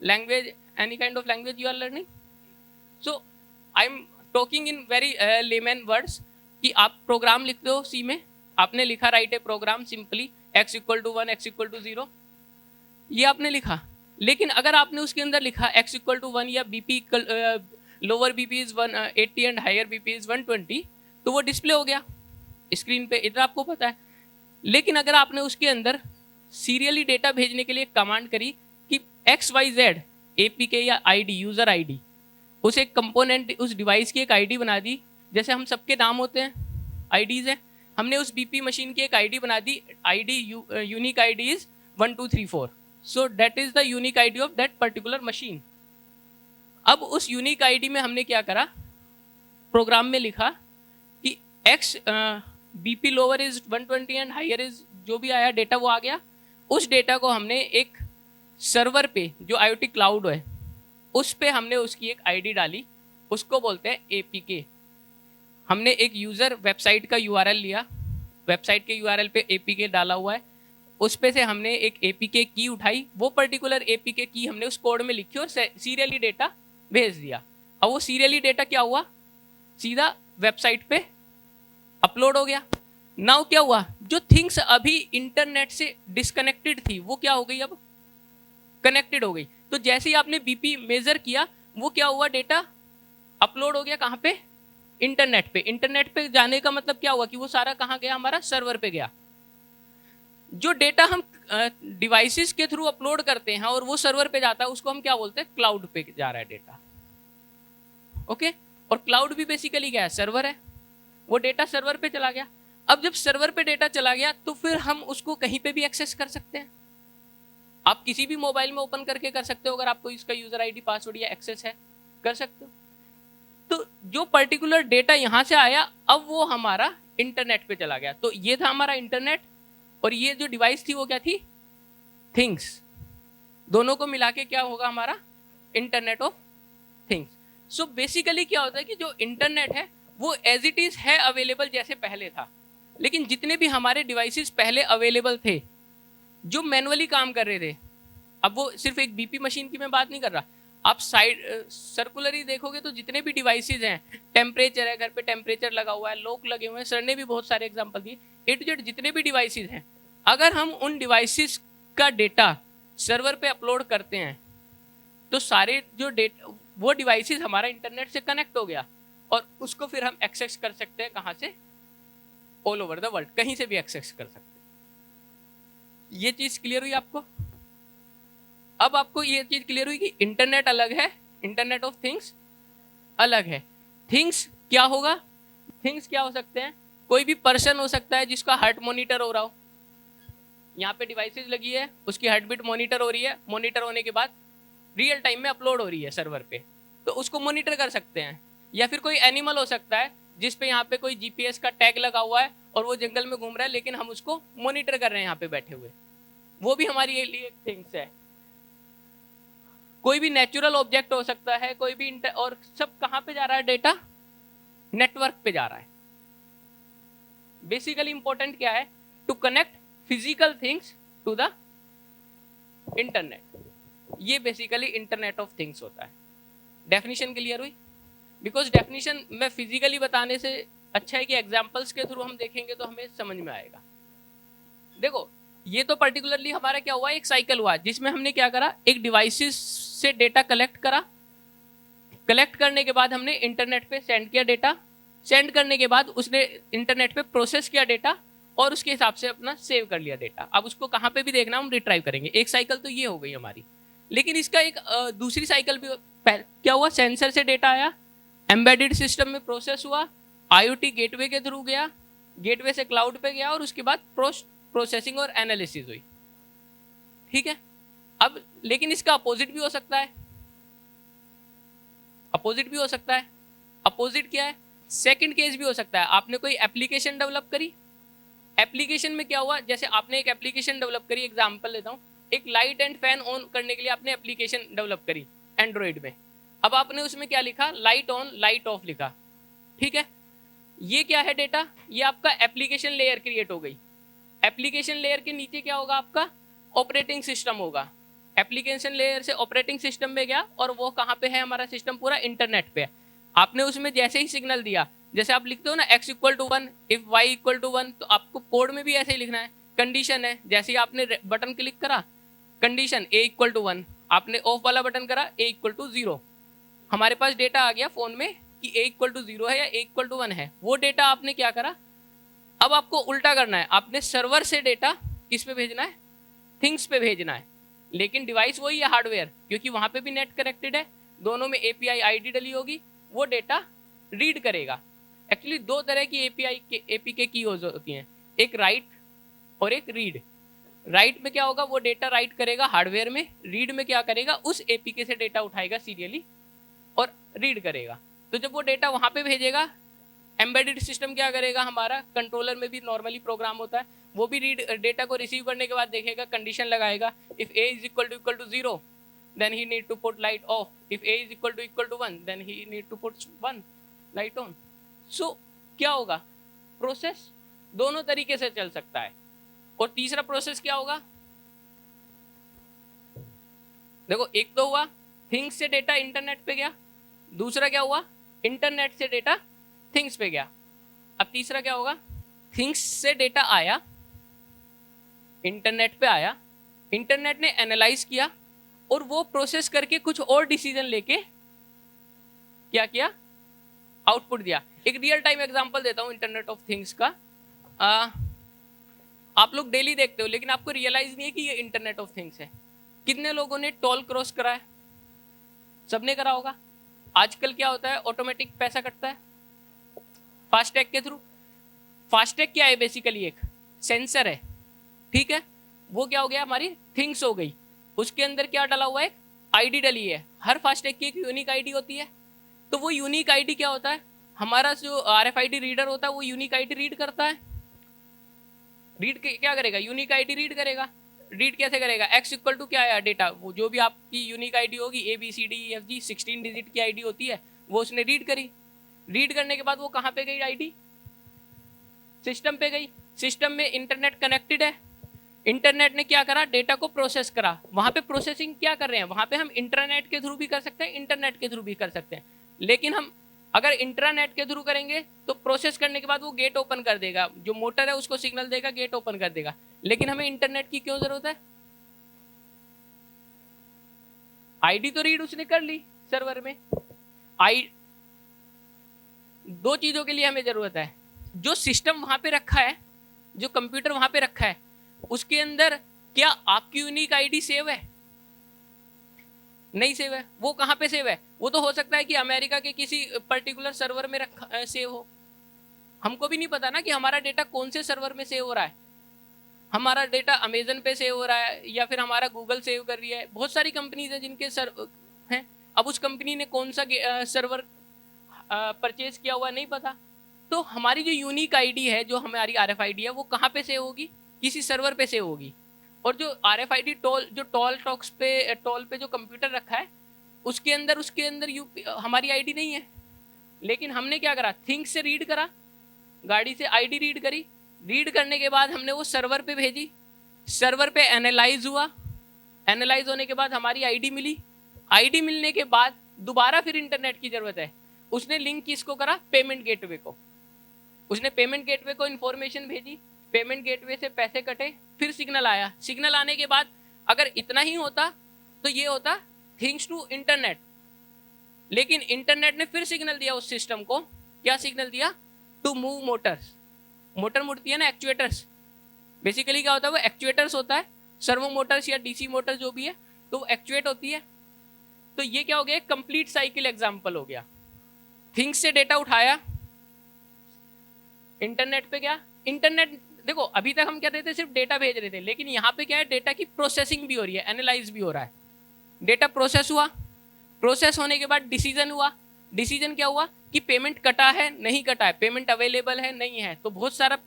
language, any kind of language you are learning. So I'm talking in very layman words कि आप programme लिखते हो C में, आपने लिखा right ए programme simply x = 1 x = 0, ये आपने लिखा। लेकिन अगर आपने उसके अंदर लिखा x = 1 या BP lower BP is 180 and higher BP is 120, तो वो डिस्प्ले हो गया स्क्रीन पे, इतना आपको पता है। लेकिन अगर आपने उसके अंदर सीरियली डेटा भेजने के लिए कमांड करी कि XYZ APK या ID, यूजर ID, उस एक कंपोनेंट, उस डिवाइस की एक ID बना दी, जैसे हम सबके नाम होते हैं, IDs है, हमने उस BP मशीन की एक ID बना दी, ID unique ID is 1 2 3 4, so that is the unique ID of that particular machine. अब उस यूनिक ID में हमने क्या करा, प्रोग्राम में लिखा कि X BP lower is 120 and higher is, जो भी आया डेटा वो आ गया। उस डेटा को हमने एक सर्वर पे, जो IoT क्लाउड है, उस पे हमने उसकी एक ID डाली, उसको बोलते हैं APK। हमने एक यूज़र वेबसाइट का URL लिया, वेबसाइट के URL पे APK डाला हुआ है, उस पे से हमने एक APK की उठाई, वो पर्टिकुलर APK की हमने उस कोड में लिखी और सीरियली डेटा भेज दिया। अब वो सीरियली डेटा क्या हुआ, सीधा वेबसाइट पे अपलोड हो गया। नाउ क्या हुआ, जो थिंग्स अभी इंटरनेट से डिस्कनेक्टेड थी वो क्या हो गई, अब कनेक्टेड हो गई। तो जैसे ही आपने BP मेजर किया, वो क्या हुआ, डेटा अपलोड हो गया कहाँ पे, इंटरनेट पे। इंटरनेट पे जाने का मतलब क्या हुआ कि वो सारा कहाँ गया, हमारा सर्वर पे गया। जो डेटा हम डिवाइसेस के थ्रू अपलोड करते हैं और वो सर्वर पे जाता है, उसको हम क्या बोलते हैं, क्लाउड पे जा रहा है डेटा। ओके, और क्लाउड भी बेसिकली क्या है, सर्वर है। वो डेटा सर्वर पे चला गया। अब जब सर्वर पे डेटा चला गया तो फिर हम उसको कहीं पे भी एक्सेस कर सकते हैं। आप किसी भी मोबाइल में ओपन करके कर सकते हो, अगर आपको इसका यूजर ID पासवर्ड या एक्सेस है, कर सकते हो। तो जो पर्टिकुलर डेटा यहाँ से आया, अब वो हमारा इंटरनेट पे चला गया। तो ये था हमारा इंटरनेट, और ये जो डिवाइस थी वो क्या थी, थिंग्स। दोनों को मिला के क्या होगा, हमारा internet of things. So basically क्या होता है कि जो इंटरनेट है वो एज इट इज है अवेलेबल जैसे पहले था, लेकिन जितने भी हमारे डिवाइसेस पहले अवेलेबल थे जो मैनुअली काम कर रहे थे, अब वो सिर्फ एक BP मशीन की मैं बात नहीं कर रहा, आप साइड सर्कुलरली देखोगे तो जितने भी डिवाइसेस हैं, टेम्परेचर है, घर पे टेम्परेचर लगा हुआ है, लॉक लगे हुए हैं, सर ने भी बहुत सारे एग्जांपल दिए, A to Z जितने भी डिवाइसेस हैं, अगर हम उन डिवाइसेस का डेटा सर्वर पे अपलोड करते हैं तो सारे जो डेटा, वो डिवाइसेस हमारा इंटरनेट से कनेक्ट हो गया और उसको फिर हम एक्सेस कर सकते हैं, कहाँ से, ऑल ओवर द वर्ल्ड, कहीं से भी एक्सेस कर सकते हैं। ये चीज क्लियर हुई आपको? अब आपको ये चीज क्लियर हुई कि इंटरनेट अलग है, इंटरनेट ऑफ थिंग्स अलग है। थिंग्स क्या होगा, थिंग्स क्या हो सकते हैं, कोई भी पर्सन हो सकता है जिसका हार्ट मॉनिटर हो रहा हो, यहाँ पे डिवाइसेस लगी है, उसकी हार्ट बीट मॉनिटर हो रही है, मॉनिटर होने के बाद रियल टाइम में अपलोड हो रही है सर्वर पे, तो उसको मॉनिटर कर सकते हैं। या फिर कोई एनिमल हो सकता है जिस पे यहाँ पे कोई GPS का टैग लगा हुआ है और वो जंगल में घूम रहा है, लेकिन हम उसको मॉनिटर कर रहे हैं यहाँ पे बैठे हुए, वो भी हमारी लिए एक थिंग्स है। कोई भी नेचुरल ऑब्जेक्ट हो सकता है, कोई भी और सब कहाँ पे जा रहा है, डेटा नेटवर्क पे जा रहा है। बेसिकली इंपॉर्टेंट क्या है? To connect physical things to the internet. ये बेसिकली इंटरनेट ऑफ थिंग्स होता है। डेफिनेशन क्लियर हुई? बिकॉज डेफिनेशन में फिजिकली बताने से अच्छा है कि एग्जाम्पल्स के थ्रू हम देखेंगे तो हमें समझ में आएगा। देखो, ये तो पर्टिकुलरली हमारा क्या हुआ, एक साइकिल हुआ जिसमें हमने क्या करा, एक डिवाइसेस से डेटा कलेक्ट करा, कलेक्ट करने के बाद हमने इंटरनेट पे सेंड किया डेटा, सेंड करने के बाद उसने इंटरनेट पे प्रोसेस किया डेटा और उसके हिसाब से अपना सेव कर लिया डेटा। अब उसको कहाँ पे भी देखना हम रिट्राइव करेंगे। एक साइकिल तो ये हो गई हमारी। लेकिन इसका एक दूसरी साइकिल भी क्या हुआ, सेंसर से डेटा आया, एम्बेडेड सिस्टम में प्रोसेस हुआ, IoT गेटवे के थ्रू गया, गेटवे से क्लाउड पे गया और उसके बाद प्रोसेसिंग और एनालिसिस हुई। ठीक है। अब लेकिन इसका अपोजिट भी हो सकता है, अपोजिट भी हो सकता है। अपोजिट क्या है? सेकंड केस भी हो सकता है। आपने कोई एप्लीकेशन डेवलप करी, एप्लीकेशन में क्या हुआ, जैसे आपने एक एप्लीकेशन डेवलप करी, एग्जांपल लेता हूं, एक लाइट एंड फैन ऑन करने के लिए आपने एप्लीकेशन डेवलप करी एंड्रॉइड में। अब आपने उसमें क्या लिखा, लाइट ऑन लाइट ऑफ लिखा। ठीक है। ये क्या है डेटा, ये आपका एप्लीकेशन लेयर क्रिएट हो गई। एप्लीकेशन लेयर के नीचे क्या होगा, आपका ऑपरेटिंग सिस्टम होगा। एप्लीकेशन लेयर से ऑपरेटिंग सिस्टम में गया और वो कहाँ पे है, हमारा सिस्टम पूरा इंटरनेट पे है। आपने उसमें जैसे ही सिग्नल दिया, जैसे आप लिखते हो ना x = 1 इफ y = 1, तो आपको कोड में भी ऐसे ही लिखना है। कंडीशन है, जैसे ही आपने बटन क्लिक करा, कंडीशन a = 1, आपने ऑफ वाला बटन करा, a = 0, हमारे पास डेटा आ गया फोन में कि a = 0 है या a = 1 है। वो डेटा आपने क्या करा, अब आपको उल्टा करना है, आपने सर्वर से डेटा किस पे भेजना है, थिंग्स पे भेजना है। लेकिन डिवाइस वही है, हार्डवेयर, क्योंकि वहां पे भी नेट कनेक्टेड है, दोनों में API ID डली होगी, वो डेटा रीड करेगा। एक्चुअली दो तरह की APK की यूज होती हैं, एक राइट और एक रीड। राइट में क्या होगा, वो डेटा राइट करेगा हार्डवेयर में, रीड में क्या करेगा, उस APK से डेटा उठाएगा सीरियली और रीड करेगा। तो जब वो डेटा वहां पे भेजेगा, एम्बेडेड सिस्टम क्या करेगा, हमारा कंट्रोलर में भी नॉर्मली प्रोग्राम होता है, वो भी रीड डेटा को रिसीव करने के बाद देखेगा, कंडीशन लगाएगा, if a = 0 then he need to put light off, if a = 1 then he need to put 1 light on। so क्या होगा, प्रोसेस दोनों तरीके से चल सकता है। और तीसरा प्रोसेस क्या होगा, देखो, एक तो हुआ थिंग्स से डेटा इंटरनेट पे गया, दूसरा क्या हुआ, इंटरनेट से डेटा थिंग्स पे गया। अब तीसरा क्या होगा, थिंग्स से डेटा आया, इंटरनेट पे आया, इंटरनेट ने एनालाइज किया और वो प्रोसेस करके कुछ और डिसीजन लेके क्या किया, आउटपुट दिया। एक रियल टाइम एग्जांपल देता हूं इंटरनेट ऑफ थिंग्स का। आप लोग डेली देखते हो लेकिन आपको रियलाइज नहीं है कि ये इंटरनेट ऑफ थिंग्स है। कितने लोगों ने टोल क्रॉस करा है, सबने करा होगा। आजकल क्या होता है, ऑटोमेटिक पैसा कटता है फास्टैग के थ्रू। फास्टैग क्या है, बेसिकली एक सेंसर है, ठीक है। वो क्या हो गया, हमारी थिंग्स हो गई। उसके अंदर क्या डाला हुआ है, आईडी डली है। हर फास्टैग की एक यूनिक आईडी होती है। तो वो यूनिक आईडी क्या होता है, हमारा जो RFID रीडर होता है वो यूनिक आईडी रीड करता है। रीड क्या करेगा, यूनिक आईडी रीड करेगा। रीड कैसे करेगा, x = क्या है डेटा, वो जो भी आपकी यूनिक आईडी होगी ABCDEFG 16 डिजिट की आईडी होती है, वो उसने रीड करी। रीड करने के बाद वो कहाँ पे गई, आईडी सिस्टम पे गई। सिस्टम में इंटरनेट कनेक्टेड है, इंटरनेट ने क्या करा, डेटा को प्रोसेस करा। वहां पे प्रोसेसिंग क्या कर रहे हैं, वहां पे हम इंटरनेट के थ्रू भी कर सकते हैं, इंटरनेट के थ्रू भी कर सकते हैं। लेकिन हम अगर इंटरनेट के थ्रू करेंगे तो प्रोसेस करने के बाद वो गेट ओपन कर देगा, जो मोटर है उसको सिग्नल देगा, गेट ओपन कर देगा। लेकिन हमें इंटरनेट की क्यों जरूरत है, आईडी तो रीड उसने कर ली सर्वर में। दो चीजों के लिए हमें जरूरत है, जो सिस्टम वहां पे रखा है, जो कंप्यूटर वहां पे रखा है, उसके अंदर क्या आपकी यूनिक आईडी सेव है, नहीं सेव है। वो कहाँ पे सेव है, वो तो हो सकता है कि अमेरिका के किसी पर्टिकुलर सर्वर में रखा सेव हो। हमको भी नहीं पता ना कि हमारा डेटा कौन से सर्वर में सेव हो रहा है। हमारा डेटा अमेजन पे सेव हो रहा है या फिर हमारा गूगल सेव कर रही है। बहुत सारी कंपनीज हैं जिनके हैं। अब उस कंपनी ने कौन सा सर्वर परचेज किया हुआ नहीं पता। तो हमारी जो यूनिक आईडी है, जो हमारी RFID है, वो कहाँ पे सेव होगी, किसी सर्वर पे सेव होगी। और जो RFID टोल पे जो कंप्यूटर रखा है, उसके अंदर हमारी आईडी नहीं है। लेकिन हमने क्या करा, थिंग्स से रीड करा, गाड़ी से आईडी रीड करी, रीड करने के बाद हमने वो सर्वर पे भेजी, सर्वर पे एनालाइज हुआ, एनालाइज होने के बाद हमारी आईडी मिली, आईडी मिलने के बाद दोबारा फिर इंटरनेट की जरूरत है, उसने लिंक किसको करा, पेमेंट गेटवे को, उसने पेमेंट गेटवे को इन्फॉर्मेशन भेजी, पेमेंट गेटवे से पैसे कटे, फिर सिग्नल आया, सिग्नल आने के बाद अगर इतना ही होता तो ये होता थिंग्स टू इंटरनेट, लेकिन इंटरनेट ने फिर सिग्नल दिया उस सिस्टम को, क्या सिग्नल दिया, टू मूव मोटर्स, मोटर मुड़ती है ना, एक्चुएटर्स, बेसिकली क्या होता है, वो एक्चुएटर्स होता है, सर्वो मोटर्स या डीसी मोटर जो भी है, तो वो एक्चुएट होती है। तो ये क्या हो गया, कंप्लीट साइकिल एग्जांपल हो गया, थिंग्स से डेटा उठाया, इंटरनेट पे क्या, इंटरनेट देखो अभी तक हम क्या थे, सिर्फ डेटा भेज रहे थे, लेकिन यहाँ पे क्या है, डेटा की प्रोसेसिंग भी हो रही है, एनालाइज भी हो रहा है, डेटा प्रोसेस हुआ, प्रोसेस होने के बाद डिसीजन हुआ, डिसीजन क्या हुआ कि पेमेंट कटा है नहीं कटा है, पेमेंट अवेलेबल है नहीं है, तो बहुत सारा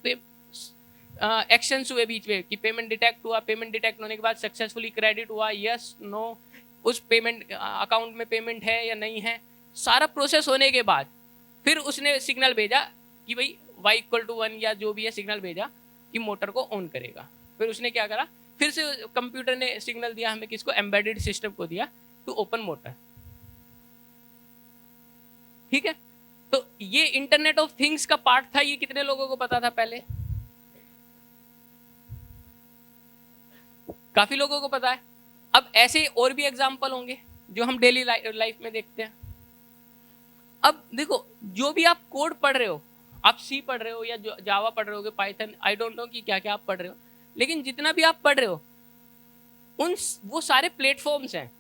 एक्शंस हुए बीच में कि पेमेंट डिटेक्ट हुआ, पेमेंट डिटेक्ट होने के बाद सक्सेसफुली क्रेडिट हुआ, यस नो, उस पेमेंट अकाउंट में पेमेंट है या नहीं है, सारा प्रोसेस होने के बाद फिर उसने सिग्नल भेजा कि भाई y=1 या जो भी है, सिग्नल भेजा कि मोटर को ऑन करेगा, फिर उसने क्या करा, फिर से कंप्यूटर ने सिग्नल दिया हमें, किसको, एम्बेडेड सिस्टम को दिया, टू ओपन मोटर, ठीक है। तो ये इंटरनेट ऑफ थिंग्स का पार्ट था, ये कितने लोगों को पता था पहले, काफी लोगों को पता है। अब ऐसे और भी एग्जाम्पल होंगे जो हम डेली लाइफ में देखते हैं। अब देखो, जो भी आप कोड पढ़ रहे हो, आप सी पढ़ रहे हो या जावा पढ़ रहे हो, पाइथन, आई डोंट नो कि क्या क्या आप पढ़ रहे हो, लेकिन जितना भी आप पढ़ रहे हो वो सारे प्लेटफॉर्म्स हैं,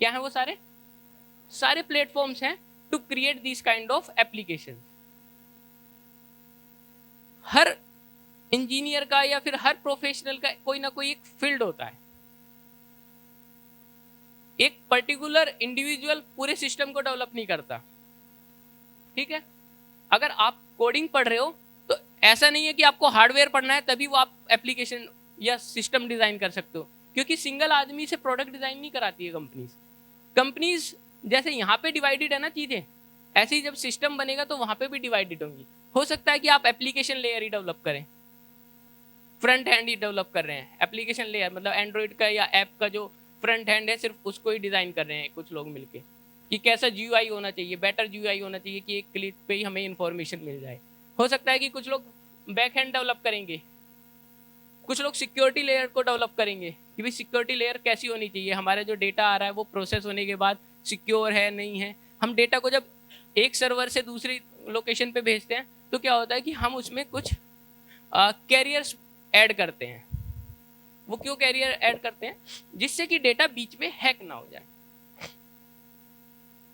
क्या है, वो सारे प्लेटफॉर्म्स हैं to create this kind of application. हर इंजीनियर का या फिर हर प्रोफेशनल का कोई ना कोई एक फील्ड होता है, एक पर्टिकुलर इंडिविजुअल पूरे सिस्टम को डेवलप नहीं करता, ठीक है। अगर आप कोडिंग पढ़ रहे हो तो ऐसा नहीं है कि आपको हार्डवेयर पढ़ना है तभी वो आप एप्लीकेशन या सिस्टम डिजाइन कर सकते हो, क्योंकि सिंगल आदमी से प्रोडक्ट डिजाइन नहीं कराती है कंपनीज। जैसे यहाँ पे डिवाइडेड है ना चीजें, ऐसे ही जब सिस्टम बनेगा तो वहां पे भी डिवाइडेड होंगी। हो सकता है कि आप एप्लीकेशन लेयर ही डेवलप करें, फ्रंट हैंड ही डेवलप कर रहे हैं, एप्लीकेशन लेयर मतलब एंड्रॉइड का या ऐप का जो फ्रंट हैंड है सिर्फ उसको ही डिजाइन कर रहे हैं कुछ लोग मिलके, कि कैसा GUI होना चाहिए, बेटर GUI होना चाहिए कि एक क्लिक पे ही हमें इंफॉर्मेशन मिल जाए। हो सकता है कि कुछ लोग बैक हैंड डेवलप करेंगे, कुछ लोग सिक्योरिटी लेयर को डेवलप करेंगे कि भाई सिक्योरिटी लेयर कैसी होनी चाहिए, हमारा जो डेटा आ रहा है वो प्रोसेस होने के बाद सिक्योर है नहीं है। हम डेटा को जब एक सर्वर से दूसरी लोकेशन पे भेजते हैं तो क्या होता है कि हम उसमें कुछ कैरियर्स ऐड करते हैं। वो क्यों कैरियर ऐड करते हैं? जिससे कि डेटा बीच में हैक ना हो जाए।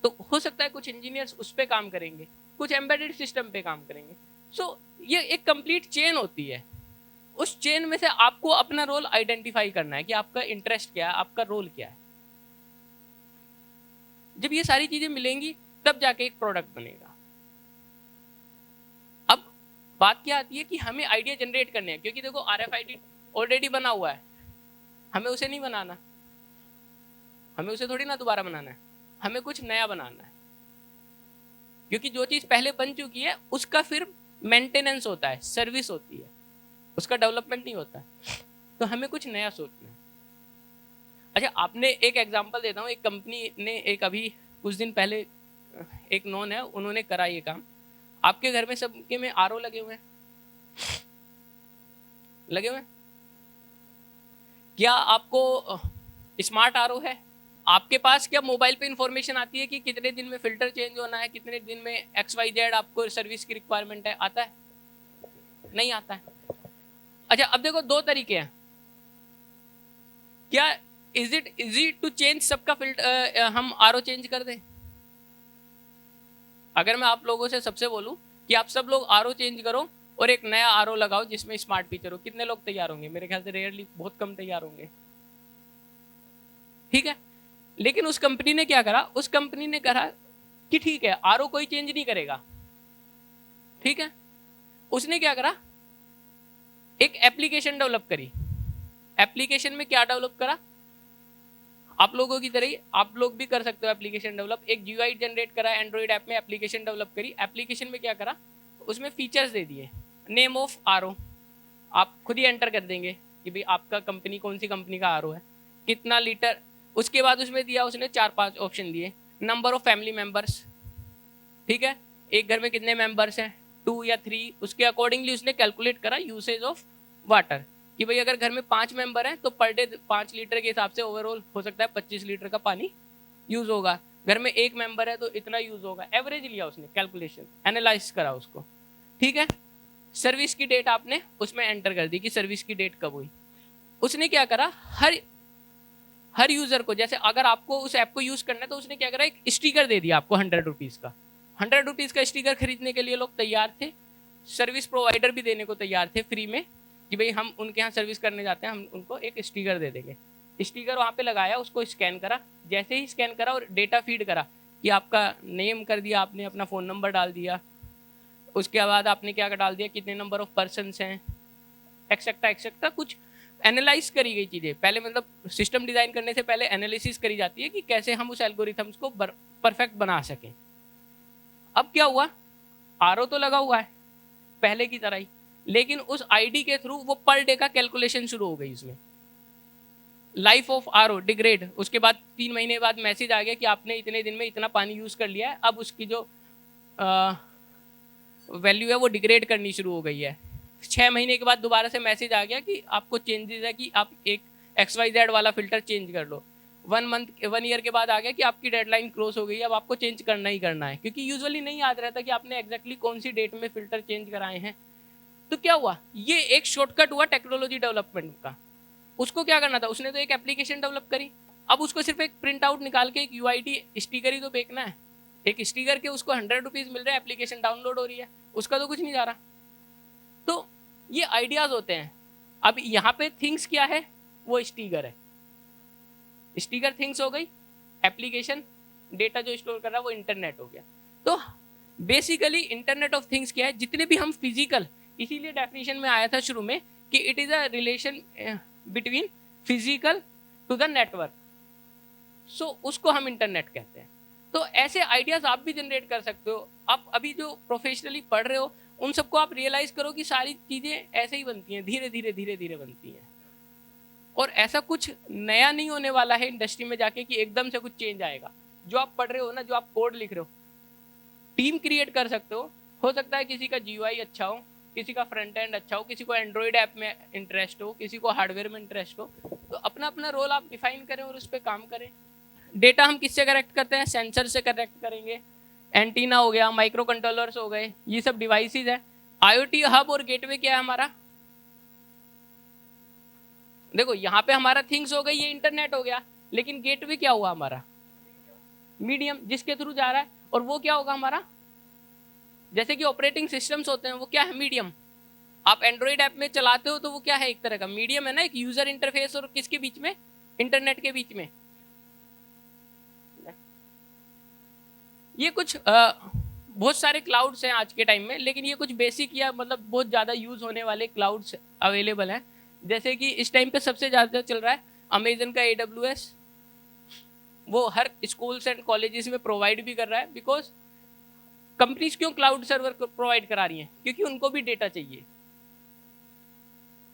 तो हो सकता है कुछ इंजीनियर्स उस पे काम करेंगे, कुछ एम्बेडेड सिस्टम पे काम करेंगे। सो ये एक कंप्लीट चेन होती है। उस चेन में से आपको अपना रोल आइडेंटिफाई करना है कि आपका इंटरेस्ट क्या है, आपका रोल क्या है। जब ये सारी चीजें मिलेंगी तब जाके एक प्रोडक्ट बनेगा। अब बात क्या आती है कि हमें आइडिया जनरेट करने हैं, क्योंकि देखो RFID ऑलरेडी बना हुआ है, हमें उसे नहीं बनाना, हमें उसे थोड़ी ना दोबारा बनाना है, हमें कुछ नया बनाना है। क्योंकि जो चीज पहले बन चुकी है उसका फिर मेंटेनेंस होता है, सर्विस होती है, उसका डेवलपमेंट नहीं होता है। तो हमें कुछ नया सोचना है। अच्छा, आपने एक एग्जांपल देता हूँ। एक कंपनी ने एक अभी कुछ दिन पहले एक नॉन है, उन्होंने करा ये काम। आपके घर में सबके में RO लगे हुए हैं, लगे हुए हैं क्या? आपको स्मार्ट RO है? आपके पास क्या मोबाइल पे इंफॉर्मेशन आती है कि कितने दिन में फिल्टर चेंज होना है, कितने दिन में XYZ आपको सर्विस की रिक्वायरमेंट है? आता है? नहीं आता है। अच्छा, अब देखो दो तरीके हैं। क्या is it easy to change सबका फिल्टर, हम RO चेंज कर दें? अगर मैं आप लोगों से सबसे बोलूं कि आप सब लोग RO चेंज करो और एक नया RO लगाओ जिसमें स्मार्ट फीचर हो, कितने लोग तैयार होंगे? मेरे ख्याल से रेयरली बहुत कम तैयार होंगे, ठीक है। लेकिन उस कंपनी ने क्या करा? उस कंपनी ने कहा कि ठीक है, RO कोई चेंज नहीं करेगा, ठीक है। उसने क्या करा? एक एप्लीकेशन डेवलप करी। एप्लीकेशन में क्या डेवलप करा? आप लोगों की तरह ही आप लोग भी कर सकते हो एप्लीकेशन डेवलप। एक GUI जनरेट करा, एंड्रॉइड ऐप में एप्लीकेशन डेवलप करी। एप्लीकेशन में क्या करा? उसमें फीचर्स दे दिए, नेम ऑफ आरओ आप खुद ही एंटर कर देंगे कि भाई आपका कंपनी कौन सी कंपनी का आरओ है, कितना लीटर। उसके बाद उसमें दिया उसने 4-5 ऑप्शन दिए, नंबर ऑफ फैमिली मेंबर्स, ठीक है, एक घर में कितने मेंबर्स हैं, 2 या 3, उसके अकॉर्डिंगली उसने कैलकुलेट करा यूसेज ऑफ वाटर कि भाई अगर घर में 5 मेंबर हैं तो पर डे 5 लीटर के हिसाब से ओवरऑल हो सकता है 25 लीटर का पानी यूज होगा। घर में 1 मेंबर है तो इतना यूज होगा। एवरेज लिया उसने, कैलकुलेशन एनालाइज करा उसको, ठीक है। सर्विस की डेट आपने उसमें एंटर कर दी कि सर्विस की डेट कब हुई। उसने क्या करा, हर यूजर को, जैसे अगर आपको उस ऐप को यूज करना है तो उसने क्या करा, एक स्टिकर दे दिया आपको 100 रुपीज का। 100 रुपीज का स्टिकर खरीदने के लिए लोग तैयार थे, सर्विस प्रोवाइडर भी देने को तैयार थे फ्री में कि भाई हम उनके यहाँ सर्विस करने जाते हैं, हम उनको एक स्टिकर दे देंगे। स्टिकर वहाँ पे लगाया, उसको स्कैन करा, जैसे ही स्कैन करा और डेटा फीड करा कि आपका नेम कर दिया आपने, अपना फ़ोन नंबर डाल दिया, उसके बाद आपने क्या डाल दिया, कितने नंबर ऑफ पर्सनस हैं, एक्सेट्रा एक्सेट्रा, कुछ एनालाइज करी गई चीज़ें। पहले मतलब सिस्टम डिज़ाइन करने से पहले एनालिसिस करी जाती है कि कैसे हम उस एल्गोरिथम्स को परफेक्ट बना सकें। अब क्या हुआ, आरओ तो लगा हुआ है पहले की तरह ही, लेकिन उस आईडी के थ्रू वो पर डे का कैलकुलेशन शुरू हो गई उसमें। लाइफ ऑफ आरओ डिग्रेड, उसके बाद 3 महीने बाद मैसेज आ गया कि आपने इतने दिन में इतना पानी यूज़ कर लिया है, अब उसकी जो वैल्यू है वो डिग्रेड करनी शुरू हो गई है। 6 महीने के बाद दोबारा से मैसेज आ गया कि आपको चेंजेस है कि आप एक XYZ वाला फिल्टर चेंज कर लो। 1 ईयर के बाद आ गया कि आपकी डेडलाइन क्रॉस हो गई है, अब आपको चेंज करना ही करना है, क्योंकि यूजुअली नहीं याद रहता कि आपने एग्जैक्टली कौन सी डेट में फिल्टर चेंज कराए हैं। तो क्या हुआ, ये एक शॉर्टकट हुआ टेक्नोलॉजी डेवलपमेंट का। उसको क्या करना था, उसने तो एक एप्लीकेशन डेवलप करी, अब उसको सिर्फ एक प्रिंट आउट निकाल के एक UID स्टिकर ही तो बेचना है। एक स्टिकर के उसको 100 रुपीज मिल रहे हैं, एप्लीकेशन डाउनलोड हो रही है, उसका तो कुछ नहीं जा रहा। तो ये आइडियाज होते हैं। अब यहाँ पे थिंग्स क्या है, वो स्टिकर है, स्टिकर थिंग्स हो गई, एप्लीकेशन डेटा जो स्टोर कर रहा है वो इंटरनेट हो गया। तो बेसिकली इंटरनेट ऑफ थिंग्स क्या है, जितने भी हम फिजिकल, इसीलिए डेफिनेशन में आया था शुरू में कि it is a relation between physical to the network, so उसको हम इंटरनेट कहते हैं। तो ऐसे आइडियाज आप भी जनरेट कर सकते हो। आप अभी जो प्रोफेशनली पढ़ रहे हो उन सबको आप रियलाइज करो कि सारी चीजें ऐसे ही बनती हैं, धीरे धीरे धीरे धीरे बनती हैं, और ऐसा कुछ नया नहीं होने वाला है इंडस्ट्री में जाके कि एकदम से कुछ चेंज आएगा। जो आप पढ़ रहे हो ना, जो आप कोड लिख रहे हो, टीम क्रिएट कर सकते हो सकता है किसी का GUI अच्छा हो, किसी का फ्रंट एंड अच्छा हो, किसी को एंड्रॉइड ऐप में इंटरेस्ट हो, किसी को हार्डवेयर में इंटरेस्ट हो, तो अपना अपना रोल आप डिफाइन करें और उस पर काम करें। डेटा हम किससे करेक्ट करते हैं, सेंसर से करेक्ट करेंगे, एंटीना हो गया, माइक्रो कंट्रोलर्स हो गए, ये सब डिवाइसेस है। IoT हब और गेटवे क्या है हमारा, देखो यहाँ पे हमारा थिंग्स हो गई, ये इंटरनेट हो गया, लेकिन गेटवे क्या हुआ हमारा, मीडियम जिसके थ्रू जा रहा है, और वो क्या होगा हमारा, जैसे कि ऑपरेटिंग सिस्टम्स होते हैं वो क्या है, मीडियम। आप एंड्रॉइड ऐप में चलाते हो तो वो क्या है, एक तरह का मीडियम है ना, एक यूजर इंटरफेस और किसके बीच में, इंटरनेट के बीच में। ये कुछ बहुत सारे क्लाउड्स हैं आज के टाइम में, लेकिन ये कुछ बेसिक या मतलब बहुत ज़्यादा यूज होने वाले क्लाउड्स अवेलेबल हैं। जैसे कि इस टाइम पे सबसे ज़्यादा चल रहा है अमेजन का AWS, वो हर स्कूल्स एंड कॉलेजेस में प्रोवाइड भी कर रहा है। बिकॉज कंपनीज क्यों क्लाउड सर्वर प्रोवाइड करा रही हैं, क्योंकि उनको भी डेटा चाहिए,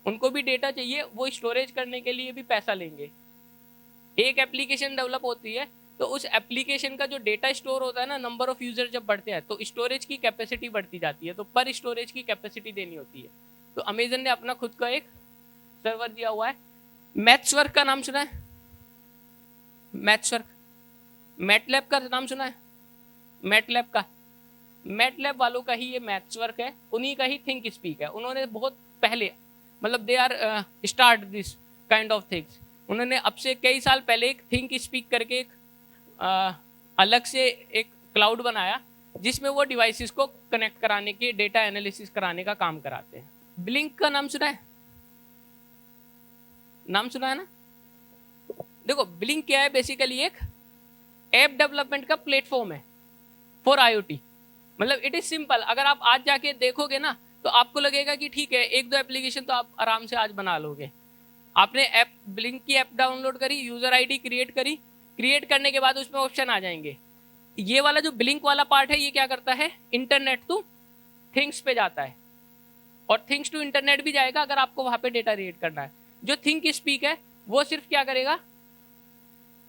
उनको भी डेटा चाहिए, वो स्टोरेज करने के लिए भी पैसा लेंगे। एक एप्लीकेशन डेवलप होती है तो उस एप्लीकेशन का जो डेटा स्टोर होता है ना, नंबर ऑफ यूजर जब बढ़ते हैं तो स्टोरेज की कैपेसिटी बढ़ती जाती है, तो पर स्टोरेज की कैपेसिटी देनी होती है। तो अमेजन ने अपना खुद का एक सर्वर दिया हुआ है। मैथ्सवर्क का नाम सुना है, मैथ्सवर्क, मैटलैब का नाम सुना है, मैटलैब का, मैटलैब वालों का ही ये मैथ्सवर्क है, उन्हीं का ही थिंक स्पीक है। उन्होंने बहुत पहले, मतलब they are start this kind of things, उन्होंने अब से कई साल पहले एक थिंक स्पीक करके एक अलग से एक क्लाउड बनाया जिसमें वो डिवाइसेस को कनेक्ट कराने के, डेटा एनालिसिस कराने का काम कराते हैं। ब्लिंक का नाम सुना है, नाम सुना है ना। देखो ब्लिंक क्या है, बेसिकली एक ऐप डेवलपमेंट का प्लेटफॉर्म है फॉर IoT। मतलब इट इज सिंपल, अगर आप आज जाके देखोगे ना तो आपको लगेगा कि ठीक है, 1-2 एप्लीकेशन तो आप आराम से आज बना लोगे। आपने ऐप, ब्लिंक की ऐप डाउनलोड करी, यूजर ID क्रिएट करी, क्रिएट करने के बाद उसमें ऑप्शन आ जाएंगे। ये वाला जो ब्लिंक वाला पार्ट है ये क्या करता है, इंटरनेट टू थिंग्स पे जाता है और थिंग्स टू इंटरनेट भी जाएगा अगर आपको वहां पे डेटा रीड करना है। जो थिंक स्पीक है वो सिर्फ क्या करेगा,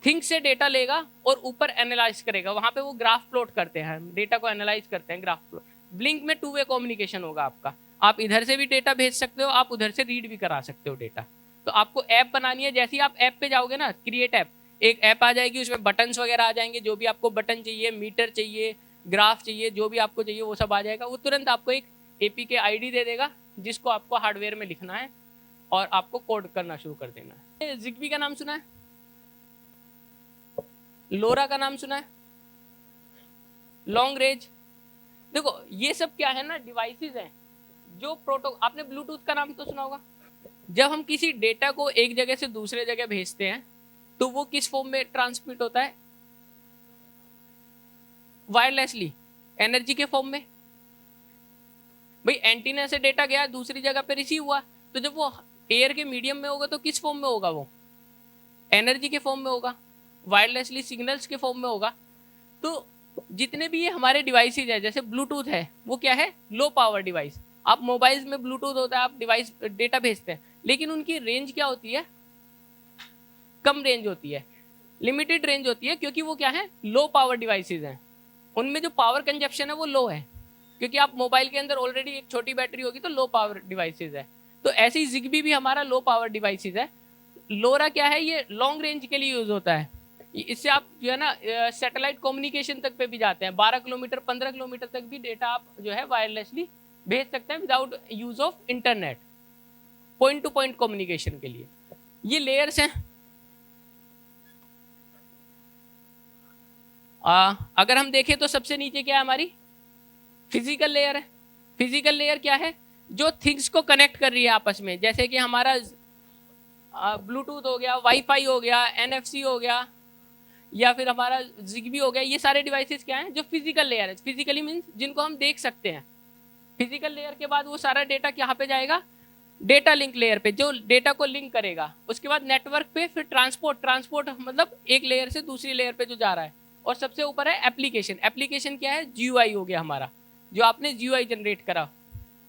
थिंक से डेटा लेगा और ऊपर एनालाइज करेगा। वहां पे वो ग्राफ प्लॉट करते हैं, डेटा को एनालाइज करते हैं, ग्राफ प्लॉट। ब्लिंक में 2 वे कम्युनिकेशन होगा आपका, आप इधर से भी डेटा भेज सकते हो, आप उधर से रीड भी करा सकते हो डेटा। तो आपको ऐप बनानी है, जैसे ही आप ऐप पे जाओगे ना, क्रिएट ऐप, एक ऐप आ जाएगी, उसमें बटन्स वगैरह आ जाएंगे, जो भी आपको बटन चाहिए, मीटर चाहिए, ग्राफ चाहिए, जो भी आपको चाहिए वो सब आ जाएगा। वो तुरंत आपको एक APK ID दे देगा जिसको आपको हार्डवेयर में लिखना है और आपको कोड करना शुरू कर देना है। जिग्बी का नाम सुना है, लोरा का नाम सुना है, लॉन्ग रेंज। देखो ये सब क्या है ना, डिवाइसेस हैं जो आपने ब्लूटूथ का नाम तो सुना होगा। जब हम किसी डेटा को एक जगह से दूसरे जगह भेजते हैं तो वो किस फॉर्म में ट्रांसमिट होता है, वायरलेसली, एनर्जी के फॉर्म में। भाई एंटीना से डेटा गया दूसरी जगह पे रिसीव हुआ, तो जब वो एयर के मीडियम में होगा तो किस फॉर्म में होगा, वो एनर्जी के फॉर्म में होगा, वायरलेसली सिग्नल्स के फॉर्म में होगा। तो जितने भी ये हमारे डिवाइसेज है, जैसे ब्लूटूथ है, वो क्या है, लो पावर डिवाइस। आप मोबाइल्स में ब्लूटूथ होता है, आप डिवाइस डेटा भेजते हैं, लेकिन उनकी रेंज क्या होती है, कम रेंज होती है, लिमिटेड रेंज होती है, क्योंकि वो क्या है, लो पावर डिवाइसेज हैं। उनमें जो पावर कंजप्शन है वो लो है, क्योंकि आप मोबाइल के अंदर ऑलरेडी एक छोटी बैटरी होगी, तो लो पावर डिवाइसेज है। तो ऐसे ही जिग्बी भी हमारा लो पावर डिवाइसेज है। लोरा क्या है, ये लॉन्ग रेंज के लिए यूज होता है। इससे आप जो है ना सैटेलाइट कम्युनिकेशन तक पे भी जाते हैं, 12 किलोमीटर 15 किलोमीटर तक भी डेटा आप जो है वायरलेसली भेज सकते हैं without use of internet, point two point communication के लिए। ये लेयर्स हैं। अगर हम देखें तो सबसे नीचे क्या है, हमारी फिजिकल लेयर है। फिजिकल लेयर क्या है, जो थिंग्स को कनेक्ट कर रही है आपस में, जैसे कि हमारा ब्लूटूथ हो गया, वाईफाई हो गया, NFC हो गया, या फिर हमारा जिग्बी हो गया। ये सारे डिवाइसेस क्या हैं, जो फिजिकल लेयर है। फिजिकली मीन्स जिनको हम देख सकते हैं। फिजिकल लेयर के बाद वो सारा डेटा कहाँ पे जाएगा, डेटा लिंक लेयर पे, जो डेटा को लिंक करेगा। उसके बाद नेटवर्क पे, फिर ट्रांसपोर्ट मतलब एक लेयर से दूसरी लेयर पे जो जा रहा है। और सबसे ऊपर है एप्लीकेशन। एप्लीकेशन क्या है, GUI हो गया हमारा, जो आपने GUI जनरेट करा।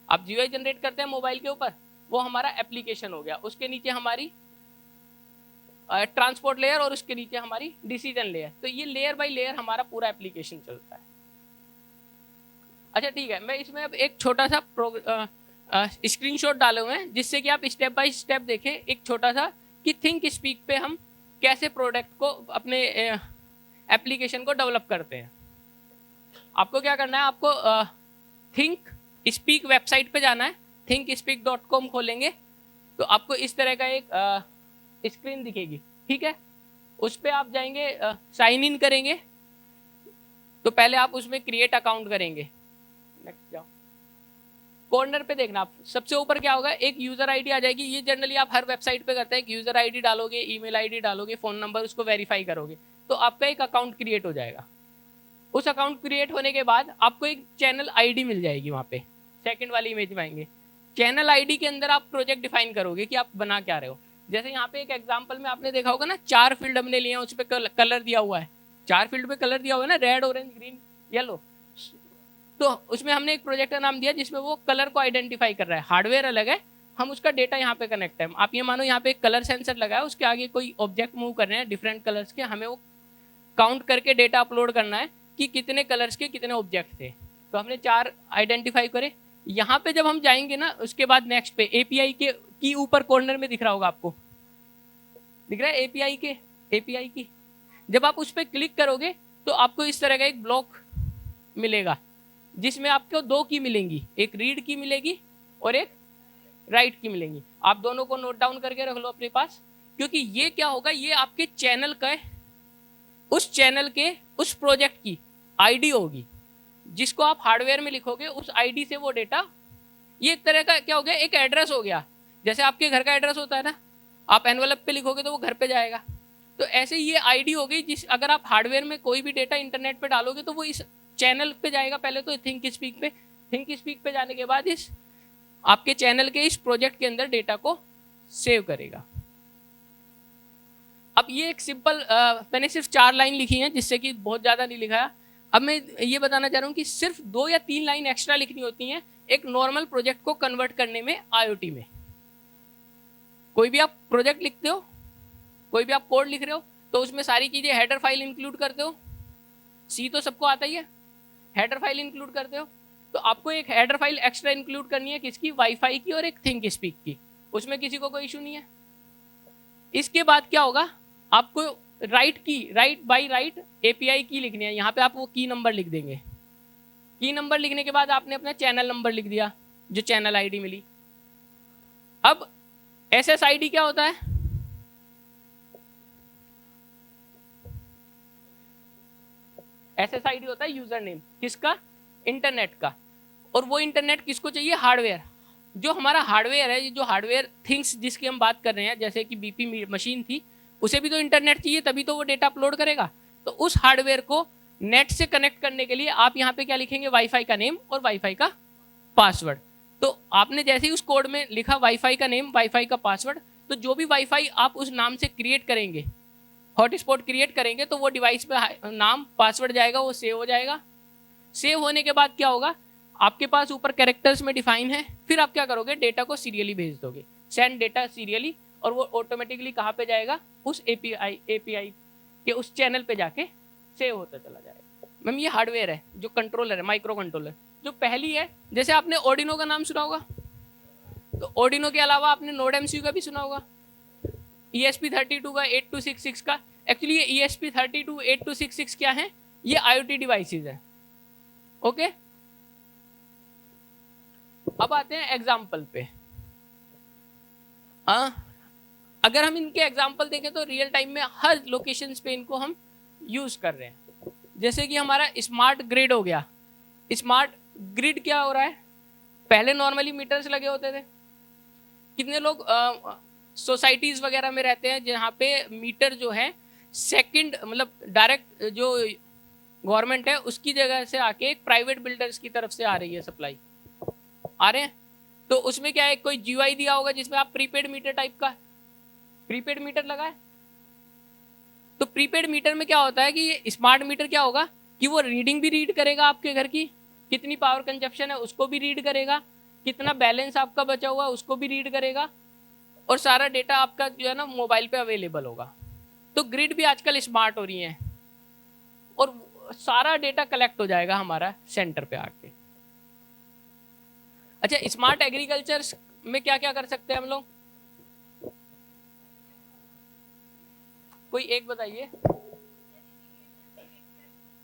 आप GUI जनरेट करते हैं मोबाइल के ऊपर, वो हमारा एप्लीकेशन हो गया। उसके नीचे हमारी ट्रांसपोर्ट लेयर और उसके नीचे हमारी डिसीजन लेयर। तो ये लेयर बाय लेयर हमारा पूरा एप्लीकेशन चलता है। अच्छा ठीक है, मैं इसमें अब एक छोटा सा स्क्रीनशॉट डाले हुए हैं, जिससे कि आप स्टेप बाय स्टेप देखें एक छोटा सा, कि थिंक स्पीक पे हम कैसे प्रोडक्ट को, अपने एप्लीकेशन को डेवलप करते हैं। आपको क्या करना है, आपको थिंक स्पीक वेबसाइट पे जाना है, thinkspeak.com खोलेंगे तो आपको इस तरह का एक स्क्रीन दिखेगी, ठीक है। उस पर आप जाएंगे, साइन इन करेंगे, तो पहले आप उसमें क्रिएट अकाउंट करेंगे। नेक्स्ट जाओ, कॉर्नर पे देखना आप, सबसे ऊपर क्या होगा, एक यूजर आईडी आ जाएगी। ये जनरली आप हर वेबसाइट पे करते हैं, एक यूजर आईडी डालोगे, ईमेल आईडी डालोगे, फोन नंबर, उसको वेरीफाई करोगे, तो आपका एक अकाउंट क्रिएट हो जाएगा। उस अकाउंट क्रिएट होने के बाद आपको एक चैनल आईडी मिल जाएगी। वहाँ पे सेकंड वाली इमेज में आएंगे, चैनल आईडी के अंदर आप प्रोजेक्ट डिफाइन करोगे कि आप बना क्या रहे हो। जैसे यहाँ पे एक एग्जांपल में आपने देखा होगा ना, 4 फील्ड हमने लिए हैं, उस पर कलर दिया हुआ है, 4 फील्ड पे कलर दिया हुआ है ना, रेड, ऑरेंज, ग्रीन, येलो। तो उसमें हमने एक प्रोजेक्ट का नाम दिया जिसमें वो कलर को आइडेंटिफाई कर रहा है। हार्डवेयर अलग है, हम उसका डेटा यहाँ पे कनेक्ट है। आप ये मानो यहाँ पे एक कलर सेंसर लगा है, उसके आगे कोई ऑब्जेक्ट मूव कर रहे हैं डिफरेंट कलर्स के, हमें वो काउंट करके डेटा अपलोड करना है कि कितने कलर्स के कितने ऑब्जेक्ट थे। तो हमने 4 आइडेंटिफाई करे। यहाँ पे जब हम जाएंगे ना, उसके बाद नेक्स्ट पे API के की ऊपर कॉर्नर में दिख रहा होगा, आपको दिख रहा है API की। जब आप उस पर क्लिक करोगे तो आपको इस तरह का एक ब्लॉक मिलेगा, जिसमें आपको 2 की मिलेंगी, एक रीड की मिलेगी और एक राइट की मिलेंगी। आप दोनों को नोट डाउन करके रख लो अपने पास, क्योंकि ये क्या होगा, ये आपके चैनल का, उस चैनल के उस प्रोजेक्ट की आईडी होगी, जिसको आप हार्डवेयर में लिखोगे, उस आईडी से वो डेटा, ये एक तरह का क्या हो गया, एक एड्रेस हो गया। जैसे आपके घर का एड्रेस होता है ना, आप एनवेलप पे लिखोगे तो वो घर पे जाएगा। तो ऐसे ये आईडी हो गई, जिस अगर आप हार्डवेयर में कोई भी डेटा इंटरनेट पे डालोगे तो वो इस चैनल पे जाएगा। पहले तो थिंक स्पीक पे जाने के बाद इस आपके चैनल के इस प्रोजेक्ट के अंदर डेटा को सेव करेगा। अब ये एक सिंपल, मैंने सिर्फ 4 लाइन लिखी हैं, जिससे कि बहुत ज़्यादा नहीं लिखा है। अब मैं ये बताना चाह रहा हूँ कि सिर्फ 2 या 3 लाइन एक्स्ट्रा लिखनी होती हैं एक नॉर्मल प्रोजेक्ट को कन्वर्ट करने में IoT में। कोई भी आप प्रोजेक्ट लिखते हो, कोई भी आप कोड लिख रहे हो, तो उसमें सारी चीजें हेडर फाइल इंक्लूड करते हो। सी तो सबको आता ही है, हेडर फाइल इंक्लूड करते हो। तो आपको एक हेडर फाइल एक्स्ट्रा इंक्लूड करनी है, किसकी? वाईफाई की और एक थिंक स्पीक की। उसमें किसी को कोई इशू नहीं है। इसके बाद क्या होगा, आपको राइट बाई राइट API की लिखनी है। यहाँ पे आप वो की नंबर लिख देंगे। की नंबर लिखने के बाद आपने अपना चैनल नंबर लिख दिया, जो चैनल ID मिली। अब SSID क्या होता है? SSID होता है यूजर नेम, किसका? इंटरनेट का। और वो इंटरनेट किसको चाहिए? हार्डवेयर। जो हमारा हार्डवेयर है, जो हार्डवेयर थिंग्स जिसकी हम बात कर रहे हैं, जैसे कि BP मशीन थी, उसे भी तो इंटरनेट चाहिए, तभी तो वो डेटा अपलोड करेगा। तो उस हार्डवेयर को नेट से कनेक्ट करने के लिए आप यहाँ पे क्या लिखेंगे? वाईफाई का नेम और वाईफाई का पासवर्ड। तो आपने जैसे ही उस कोड में लिखा वाईफाई का नेम, वाईफाई का पासवर्ड, तो जो भी वाईफाई आप उस नाम से क्रिएट करेंगे, हॉटस्पॉट क्रिएट करेंगे, तो वो डिवाइस पे नाम, पासवर्ड जाएगा, वो सेव हो जाएगा। सेव होने के बाद क्या होगा, आपके पास ऊपर कैरेक्टर्स में डिफाइन है। फिर आप क्या करोगे? डेटा को सीरियली भेज दोगे, सेंड डेटा सीरियली, और वो ऑटोमेटिकली कहाँ पे जाएगा? उस API के उस चैनल पे जाके सेव होता चला जाएगा। मैम ये हार्डवेयर है, जो कंट्रोलर है, माइक्रो कंट्रोलर। जो पहली है, जैसे आपने ऑर्डिनो का नाम सुना होगा, तो ऑर्डिनो के अलावा आपने नोड MCU का भी सुना होगा, ESP32 का, 8266 का। एक्चुअली ये ESP32 8266 क्या है? ये IoT डिवाइसेस है। ओके, अब आते हैं एग्जाम्पल पे। अगर हम इनके एग्जाम्पल देखें तो रियल टाइम में हर लोकेशन पे इनको हम यूज कर रहे हैं। जैसे कि हमारा स्मार्ट ग्रिड हो गया। स्मार्ट ग्रिड क्या हो रहा है? पहले नॉर्मली मीटर्स लगे होते थे। कितने लोग सोसाइटीज वगैरह में रहते हैं जहाँ पे मीटर जो है सेकंड, मतलब डायरेक्ट जो गवर्नमेंट है उसकी जगह से आके एक प्राइवेट बिल्डर्स की तरफ से आ रही है सप्लाई, आ रहे हैं। तो उसमें क्या है, कोई GUI दिया होगा जिसमें आप प्रीपेड मीटर टाइप का प्रीपेड मीटर लगा है। तो प्रीपेड मीटर में क्या होता है कि ये स्मार्ट मीटर क्या होगा कि वो रीडिंग भी रीड करेगा, आपके घर की कितनी पावर कंजप्शन है उसको भी रीड करेगा, कितना बैलेंस आपका बचा हुआ है उसको भी रीड करेगा, और सारा डेटा आपका जो है ना मोबाइल पे अवेलेबल होगा। तो ग्रिड भी आजकल स्मार्ट हो रही है और सारा डेटा कलेक्ट हो जाएगा हमारा सेंटर पे आके। अच्छा, स्मार्ट एग्रीकल्चर में क्या क्या कर सकते हैं हम लोग? कोई एक बताइए।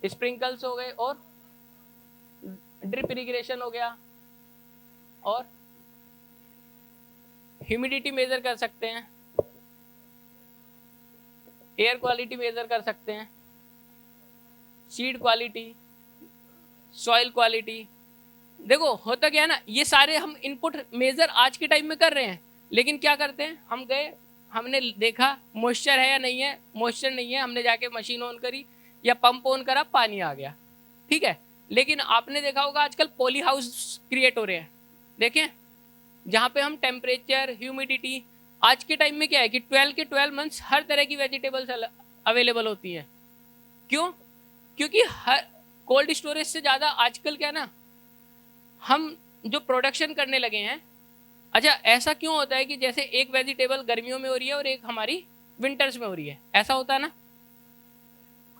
स्प्रिंकल्स हो गए, और ड्रिप इरिगेशन हो गया, और ह्यूमिडिटी मेजर कर सकते हैं, एयर क्वालिटी मेजर कर सकते हैं, सीड क्वालिटी, सॉइल क्वालिटी। देखो होता क्या है ना, ये सारे हम इनपुट मेजर आज के टाइम में कर रहे हैं, लेकिन क्या करते हैं, हम गए, हमने देखा मॉइस्चर है या नहीं है, मॉइस्चर नहीं है, हमने जाके मशीन ऑन करी या पंप ऑन करा, पानी आ गया, ठीक है। लेकिन आपने देखा होगा आजकल पॉली हाउस क्रिएट हो रहे हैं, देखें, जहाँ पे हम टेम्परेचर, ह्यूमिडिटी, आज के टाइम में क्या है कि 12 के 12 मंथ्स हर तरह की वेजिटेबल्स अवेलेबल होती हैं। क्यों? क्योंकि हर कोल्ड स्टोरेज से ज़्यादा आजकल क्या ना, हम जो प्रोडक्शन करने लगे हैं। अच्छा, ऐसा क्यों होता है कि जैसे एक वेजिटेबल गर्मियों में हो रही है और एक हमारी विंटर्स में हो रही है, ऐसा होता है ना।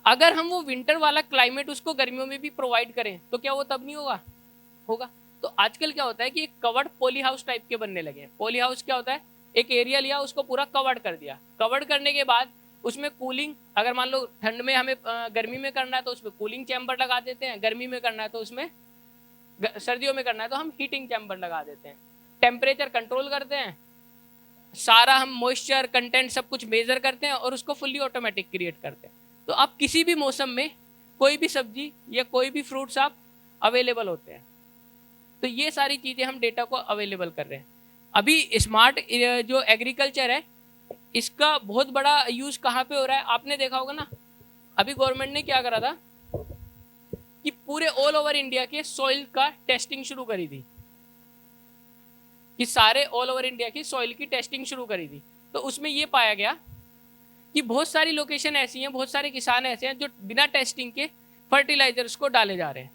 अगर हम वो विंटर वाला क्लाइमेट उसको गर्मियों में भी प्रोवाइड करें तो क्या वो तब नहीं होगा। तो आजकल क्या होता है कि एक कवर्ड पॉली हाउस टाइप के बनने लगे हैं। पॉली हाउस क्या होता है, एक एरिया लिया, उसको पूरा कवर्ड कर दिया। कवर्ड करने के बाद उसमें कूलिंग, अगर मान लो ठंड में हमें गर्मी में करना है तो उसमें कूलिंग चैम्बर लगा देते हैं, गर्मी में करना है तो उसमें, सर्दियों में करना है तो हम हीटिंग चैम्बर लगा देते हैं। टेम्परेचर कंट्रोल करते हैं, सारा हम मॉइस्चर कंटेंट सब कुछ मेजर करते हैं और उसको फुल्ली ऑटोमेटिक क्रिएट करते हैं। तो आप किसी भी मौसम में कोई भी सब्जी या कोई भी फ्रूट्स आप अवेलेबल होते हैं। तो ये सारी चीज़ें हम डेटा को अवेलेबल कर रहे हैं। अभी स्मार्ट जो एग्रीकल्चर है इसका बहुत बड़ा यूज कहाँ पे हो रहा है, आपने देखा होगा ना। अभी गवर्नमेंट ने क्या करा था कि पूरे ऑल ओवर इंडिया के सॉइल का टेस्टिंग शुरू करी थी, कि सारे ऑल ओवर इंडिया की सॉइल की टेस्टिंग शुरू करी थी। तो उसमें ये पाया गया कि बहुत सारी लोकेशन ऐसी हैं, बहुत सारे किसान ऐसे हैं जो बिना टेस्टिंग के फर्टिलाइजर्स को डाले जा रहे हैं,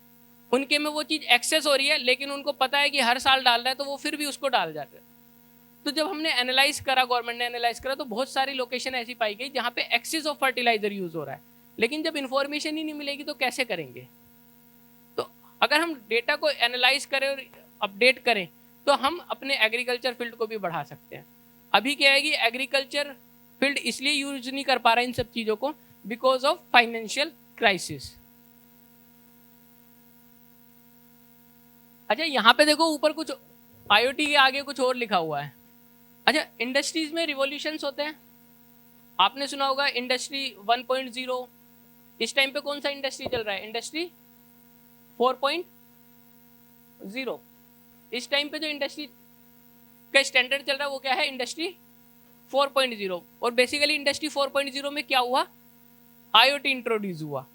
उनके में वो चीज़ एक्सेस हो रही है, लेकिन उनको पता है कि हर साल डाल रहा है, तो वो फिर भी उसको डाल जा रहे हैं। तो जब हमने एनालाइज करा, गवर्नमेंट ने एनालाइज करा, तो बहुत सारी लोकेशन ऐसी पाई गई जहाँ पे एक्सेस ऑफ फर्टिलाइजर यूज हो रहा है, लेकिन जब इन्फॉर्मेशन ही नहीं मिलेगी तो कैसे करेंगे? तो अगर हम डेटा को एनालाइज करें और अपडेट करें तो हम अपने एग्रीकल्चर फील्ड को भी बढ़ा सकते हैं। अभी क्या है कि एग्रीकल्चर फील्ड इसलिए यूज नहीं कर पा रहा इन सब चीज़ों को, बिकॉज ऑफ फाइनेंशियल क्राइसिस। अच्छा, यहाँ पे देखो ऊपर कुछ IoT के आगे कुछ और लिखा हुआ है। अच्छा, इंडस्ट्रीज में रिवॉल्यूशंस होते हैं, आपने सुना होगा इंडस्ट्री 1.0। इस टाइम पे कौन सा इंडस्ट्री चल रहा है? इंडस्ट्री 4.0। इस टाइम पे जो इंडस्ट्री का स्टैंडर्ड चल रहा है वो क्या है? इंडस्ट्री 4.0। और बेसिकली इंडस्ट्री 4.0 में क्या हुआ? IoT इंट्रोड्यूस हुआ।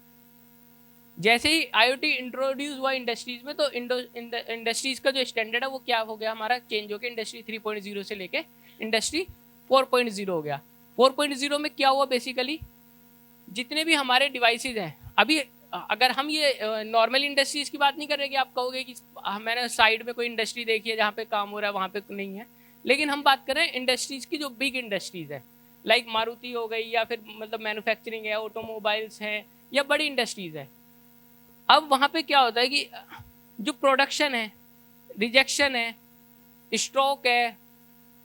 जैसे ही IoT इंट्रोड्यूस हुआ इंडस्ट्रीज में, तो इंडस्ट्रीज का जो स्टैंडर्ड है वो क्या हो गया हमारा? चेंज हो गया। इंडस्ट्री 3.0 से लेके इंडस्ट्री 4.0 हो गया। 4.0 में क्या हुआ? बेसिकली जितने भी हमारे डिवाइसेज हैं, अभी अगर हम ये नॉर्मल इंडस्ट्रीज की बात नहीं कर रहे कि आप कहोगे कि मैंने साइड में कोई इंडस्ट्री देखी है जहाँ पे काम हो रहा है, वहाँ पे नहीं है, लेकिन हम बात कर रहे हैं इंडस्ट्रीज की जो बिग इंडस्ट्रीज है, लाइक मारुति हो गई, या फिर मतलब मैन्युफैक्चरिंग है, ऑटोमोबाइल्स हैं, या बड़ी इंडस्ट्रीज है। अब वहाँ पे क्या होता है कि जो प्रोडक्शन है, रिजेक्शन है, स्टॉक है,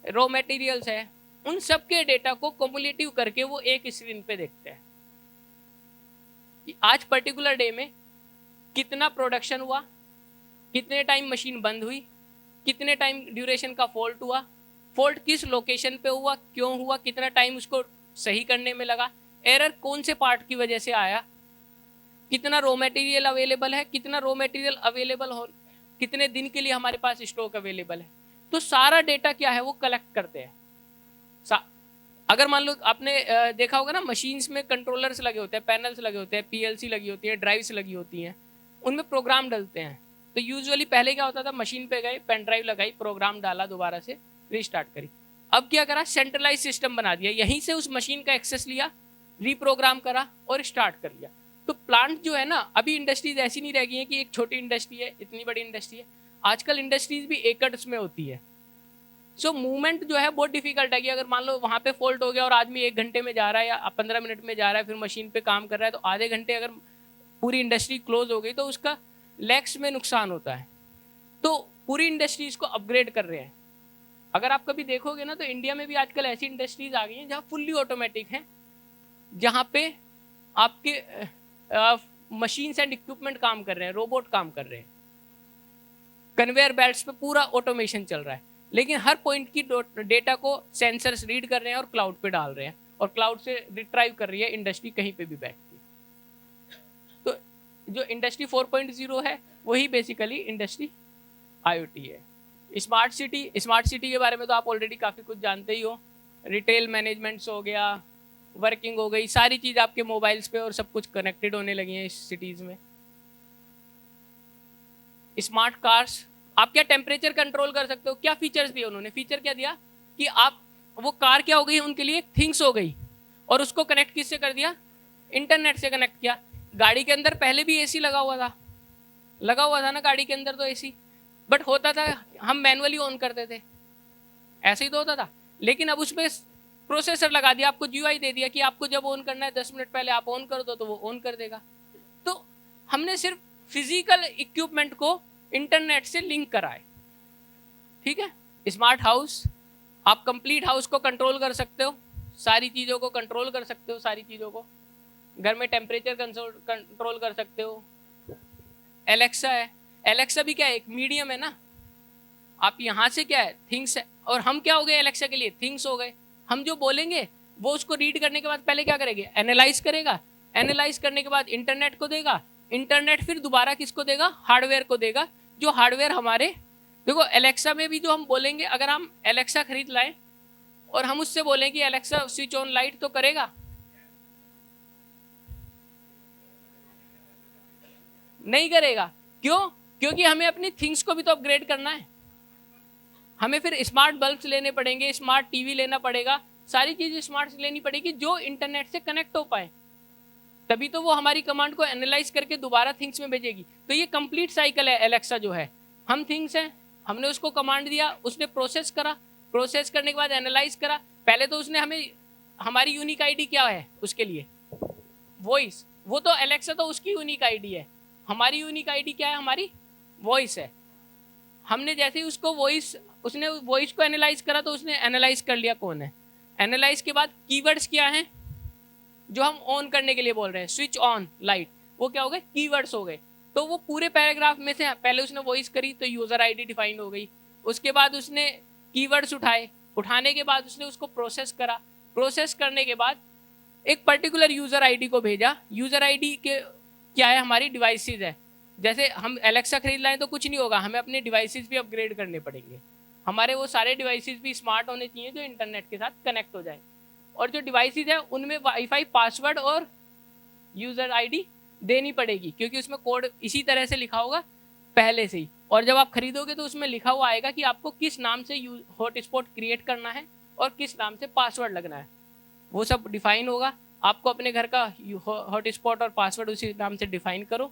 रॉ मटेरियल्स है, उन सब के डेटा को कम्युलेटिव करके वो एक स्क्रीन पे देखते हैं कि आज पर्टिकुलर डे में कितना प्रोडक्शन हुआ, कितने टाइम मशीन बंद हुई, कितने टाइम ड्यूरेशन का फॉल्ट हुआ, फॉल्ट किस लोकेशन पे हुआ, क्यों हुआ, कितना टाइम उसको सही करने में लगा, एरर कौन से पार्ट की वजह से आया, कितना रॉ मटेरियल अवेलेबल है, कितना रॉ मटेरियल अवेलेबल हो, कितने दिन के लिए हमारे पास स्टॉक अवेलेबल है। तो सारा डेटा क्या है वो कलेक्ट करते हैं। अगर मान लो आपने देखा होगा ना, मशीन्स में कंट्रोलर्स लगे होते हैं, पैनल्स लगे होते हैं, PLC लगी होती है, ड्राइव्स लगी होती हैं, उनमें प्रोग्राम डलते हैं। तो यूजुअली पहले क्या होता था, मशीन पे गए, पेन ड्राइव लगाई, प्रोग्राम डाला, दोबारा से रीस्टार्ट करी। अब क्या करा, सेंट्रलाइज सिस्टम बना दिया, यहीं से उस मशीन का एक्सेस लिया, रीप्रोग्राम करा और स्टार्ट कर लिया। तो प्लांट जो है ना, अभी इंडस्ट्रीज ऐसी नहीं रह गई है कि एक छोटी इंडस्ट्री है, इतनी बड़ी इंडस्ट्री है। आजकल इंडस्ट्रीज भी एकड़्स में होती है। सो मूवमेंट जो है बहुत डिफिकल्ट है कि अगर मान लो वहाँ पे फॉल्ट हो गया और आदमी 1 घंटे में जा रहा है या 15 मिनट में जा रहा है, फिर मशीन पे काम कर रहा है, तो आधे घंटे अगर पूरी इंडस्ट्री क्लोज हो गई तो उसका लैक्स में नुकसान होता है। तो पूरी इंडस्ट्रीज को अपग्रेड कर रहे हैं। अगर आप कभी देखोगे ना, तो इंडिया में भी आजकल ऐसी इंडस्ट्रीज आ गई हैं जहाँ फुल्ली ऑटोमेटिक हैं, जहाँ पे आपके मशीन्स एंड इक्विपमेंट काम कर रहे हैं, रोबोट काम कर रहे हैं, कन्वेयर बेल्ट्स पे पूरा ऑटोमेशन चल रहा है, लेकिन हर पॉइंट की डेटा को सेंसर्स रीड कर रहे हैं और क्लाउड पे डाल रहे हैं, और क्लाउड से रिट्राइव कर रही है इंडस्ट्री कहीं पे भी बैठ के। तो जो इंडस्ट्री 4.0 है वही बेसिकली इंडस्ट्री IoT है। स्मार्ट सिटी के बारे में तो आप ऑलरेडी काफ़ी कुछ जानते ही हो। रिटेल मैनेजमेंट्स हो गया, वर्किंग हो गई, सारी चीज़ आपके मोबाइल्स पे और सब कुछ कनेक्टेड होने लगी हैं इस सिटीज़ में। स्मार्ट कार्स, आप क्या टेम्परेचर कंट्रोल कर सकते हो। क्या फीचर्स दिए उन्होंने? फीचर क्या दिया कि आप वो कार क्या हो गई उनके लिए, थिंग्स हो गई, और उसको कनेक्ट किससे कर दिया? इंटरनेट से कनेक्ट किया। गाड़ी के अंदर पहले भी AC लगा हुआ था ना गाड़ी के अंदर, तो AC, बट होता था हम मैनुअली ऑन करते थे, ऐसे ही तो होता था। लेकिन अब उसमें प्रोसेसर लगा दिया, आपको GUI दे दिया कि आपको जब ऑन करना है 10 मिनट पहले आप ऑन कर दो तो वो ऑन कर देगा। तो हमने सिर्फ फिजिकल इक्विपमेंट को इंटरनेट से लिंक कराए। ठीक है। स्मार्ट हाउस, आप कंप्लीट हाउस को कंट्रोल कर सकते हो, सारी चीज़ों को कंट्रोल कर सकते हो, सारी चीज़ों को घर में टेम्परेचर कंट्रोल कर सकते हो। एलेक्सा है, एलेक्सा भी क्या है, एक मीडियम है ना। आप यहाँ से क्या है, थिंग्स है, और हम क्या हो गए एलेक्सा के लिए, थिंग्स हो गए। हम जो बोलेंगे वो उसको रीड करने के बाद पहले क्या करेंगे, एनालाइज करेगा, एनालाइज करने के बाद इंटरनेट को देगा, इंटरनेट फिर दोबारा किसको देगा, हार्डवेयर को देगा। जो हार्डवेयर हमारे, देखो एलेक्सा में भी जो हम बोलेंगे, अगर हम एलेक्सा खरीद लाएं और हम उससे बोलें कि एलेक्सा स्विच ऑन लाइट, तो करेगा? नहीं करेगा। क्यों? क्योंकि हमें अपनी थिंग्स को भी तो अपग्रेड करना है। हमें फिर स्मार्ट बल्ब्स लेने पड़ेंगे, स्मार्ट टीवी लेना पड़ेगा, सारी चीज़ें स्मार्ट लेनी पड़ेगी जो इंटरनेट से कनेक्ट हो पाए। तभी तो वो हमारी कमांड को एनालाइज करके दोबारा थिंग्स में भेजेगी। तो ये कंप्लीट साइकिल है एलेक्सा जो है। हम थिंग्स हैं, हमने उसको कमांड दिया, उसने प्रोसेस करा, प्रोसेस करने के बाद एनालाइज करा। पहले तो उसने हमें हमारी यूनिक आईडी क्या है उसके लिए, वॉइस। वो तो एलेक्सा तो उसकी यूनिक आईडी है, हमारी यूनिक आईडी क्या है, हमारी वॉइस है। हमने जैसे ही उसको वॉइस, उसने वॉइस को एनालाइज करा तो उसने एनालाइज कर लिया कौन है। एनालाइज के बाद कीवर्ड्स क्या हैं जो हम ऑन करने के लिए बोल रहे हैं, स्विच ऑन लाइट, वो क्या हो गए, कीवर्ड्स हो गए। तो वो पूरे पैराग्राफ में से पहले उसने वॉइस करी तो यूजर आईडी डिफाइन हो गई, उसके बाद उसने कीवर्ड्स उठाए, उठाने के बाद उसने उसको प्रोसेस करा, प्रोसेस करने के बाद एक पर्टिकुलर यूजर आईडी को भेजा। यूजर आईडी के क्या है, हमारी डिवाइसेस है। जैसे हम एलेक्सा खरीद लाएं तो कुछ नहीं होगा, हमें अपने डिवाइसेस भी अपग्रेड करने पड़ेंगे। हमारे वो सारे डिवाइसेस भी स्मार्ट होने चाहिए जो इंटरनेट के साथ कनेक्ट हो जाए, और जो डिवाइसेस है उनमें वाईफाई पासवर्ड और यूजर आईडी देनी पड़ेगी, क्योंकि उसमें कोड इसी तरह से लिखा होगा पहले से ही। और जब आप खरीदोगे तो उसमें लिखा हुआ आएगा कि आपको किस नाम से हॉटस्पॉट क्रिएट करना है और किस नाम से पासवर्ड लगना है, वो सब डिफाइन होगा। आपको अपने घर का हॉटस्पॉट और पासवर्ड उसी नाम से डिफाइन करो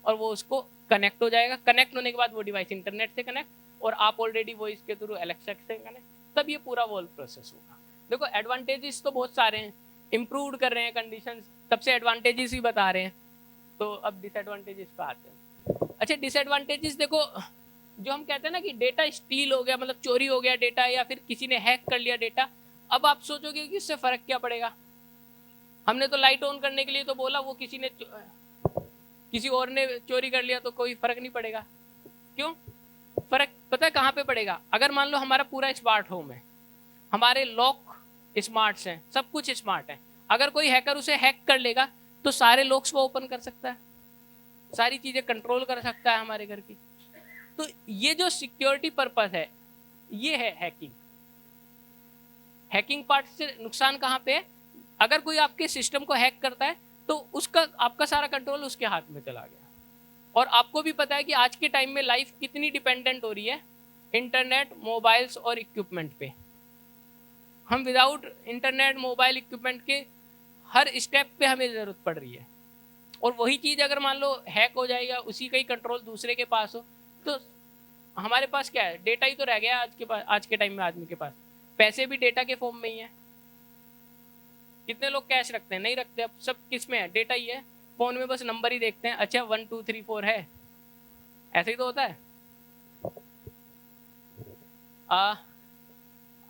और वो उसको कनेक्ट हो जाएगा। कनेक्ट होने के बाद वो डिवाइस इंटरनेट से कनेक्ट, और आप ऑलरेडी वॉइस के थ्रू एलेक्सा से कनेक्ट, तब ये पूरा वॉल प्रोसेस होगा। देखो एडवांटेजेस तो बहुत सारे हैं, इम्प्रूव कर रहे हैं कंडीशंस, तब से एडवांटेजेस ही बता रहे हैं। तो अब डिसएडवांटेजेस पे आते हैं। अच्छा, डिसएडवांटेजेस देखो, जो हम कहते हैं ना कि डेटा स्टील हो गया, मतलब चोरी हो गया डेटा, या फिर किसी ने हैक कर लिया डेटा। अब आप सोचोगे कि इससे फर्क क्या पड़ेगा, हमने तो लाइट ऑन करने के लिए तो बोला, वो किसी और ने चोरी कर लिया तो कोई फर्क नहीं पड़ेगा। क्यों? फर्क पता है कहाँ पे पड़ेगा? अगर मान लो हमारा पूरा स्मार्ट होम है, हमारे लॉक स्मार्ट्स हैं, सब कुछ स्मार्ट है, अगर कोई हैकर उसे हैक कर लेगा तो सारे लॉक्स वो ओपन कर सकता है, सारी चीजें कंट्रोल कर सकता है हमारे घर की। तो ये जो सिक्योरिटी पर्पस है, ये है हैकिंग। हैकिंग पार्ट से नुकसान कहाँ पे है? अगर कोई आपके सिस्टम को हैक करता है तो उसका आपका सारा कंट्रोल उसके हाथ में चला गया। और आपको भी पता है कि आज के टाइम में लाइफ कितनी डिपेंडेंट हो रही है इंटरनेट, मोबाइल्स और इक्विपमेंट पे। हम विदाउट इंटरनेट, मोबाइल, इक्विपमेंट के हर स्टेप पे हमें ज़रूरत पड़ रही है। और वही चीज़ अगर मान लो हैक हो जाएगा, उसी का ही कंट्रोल दूसरे के पास हो, तो हमारे पास क्या है? डेटा ही तो रह गया आज के टाइम में आदमी के पास। पैसे भी डेटा के फॉर्म में ही है। कितने लोग कैश रखते हैं? नहीं रखते। अब सब किस में है? डेटा ही है। फोन में बस नंबर ही देखते हैं, अच्छा 1 2 3 4 है, ऐसे ही तो होता है।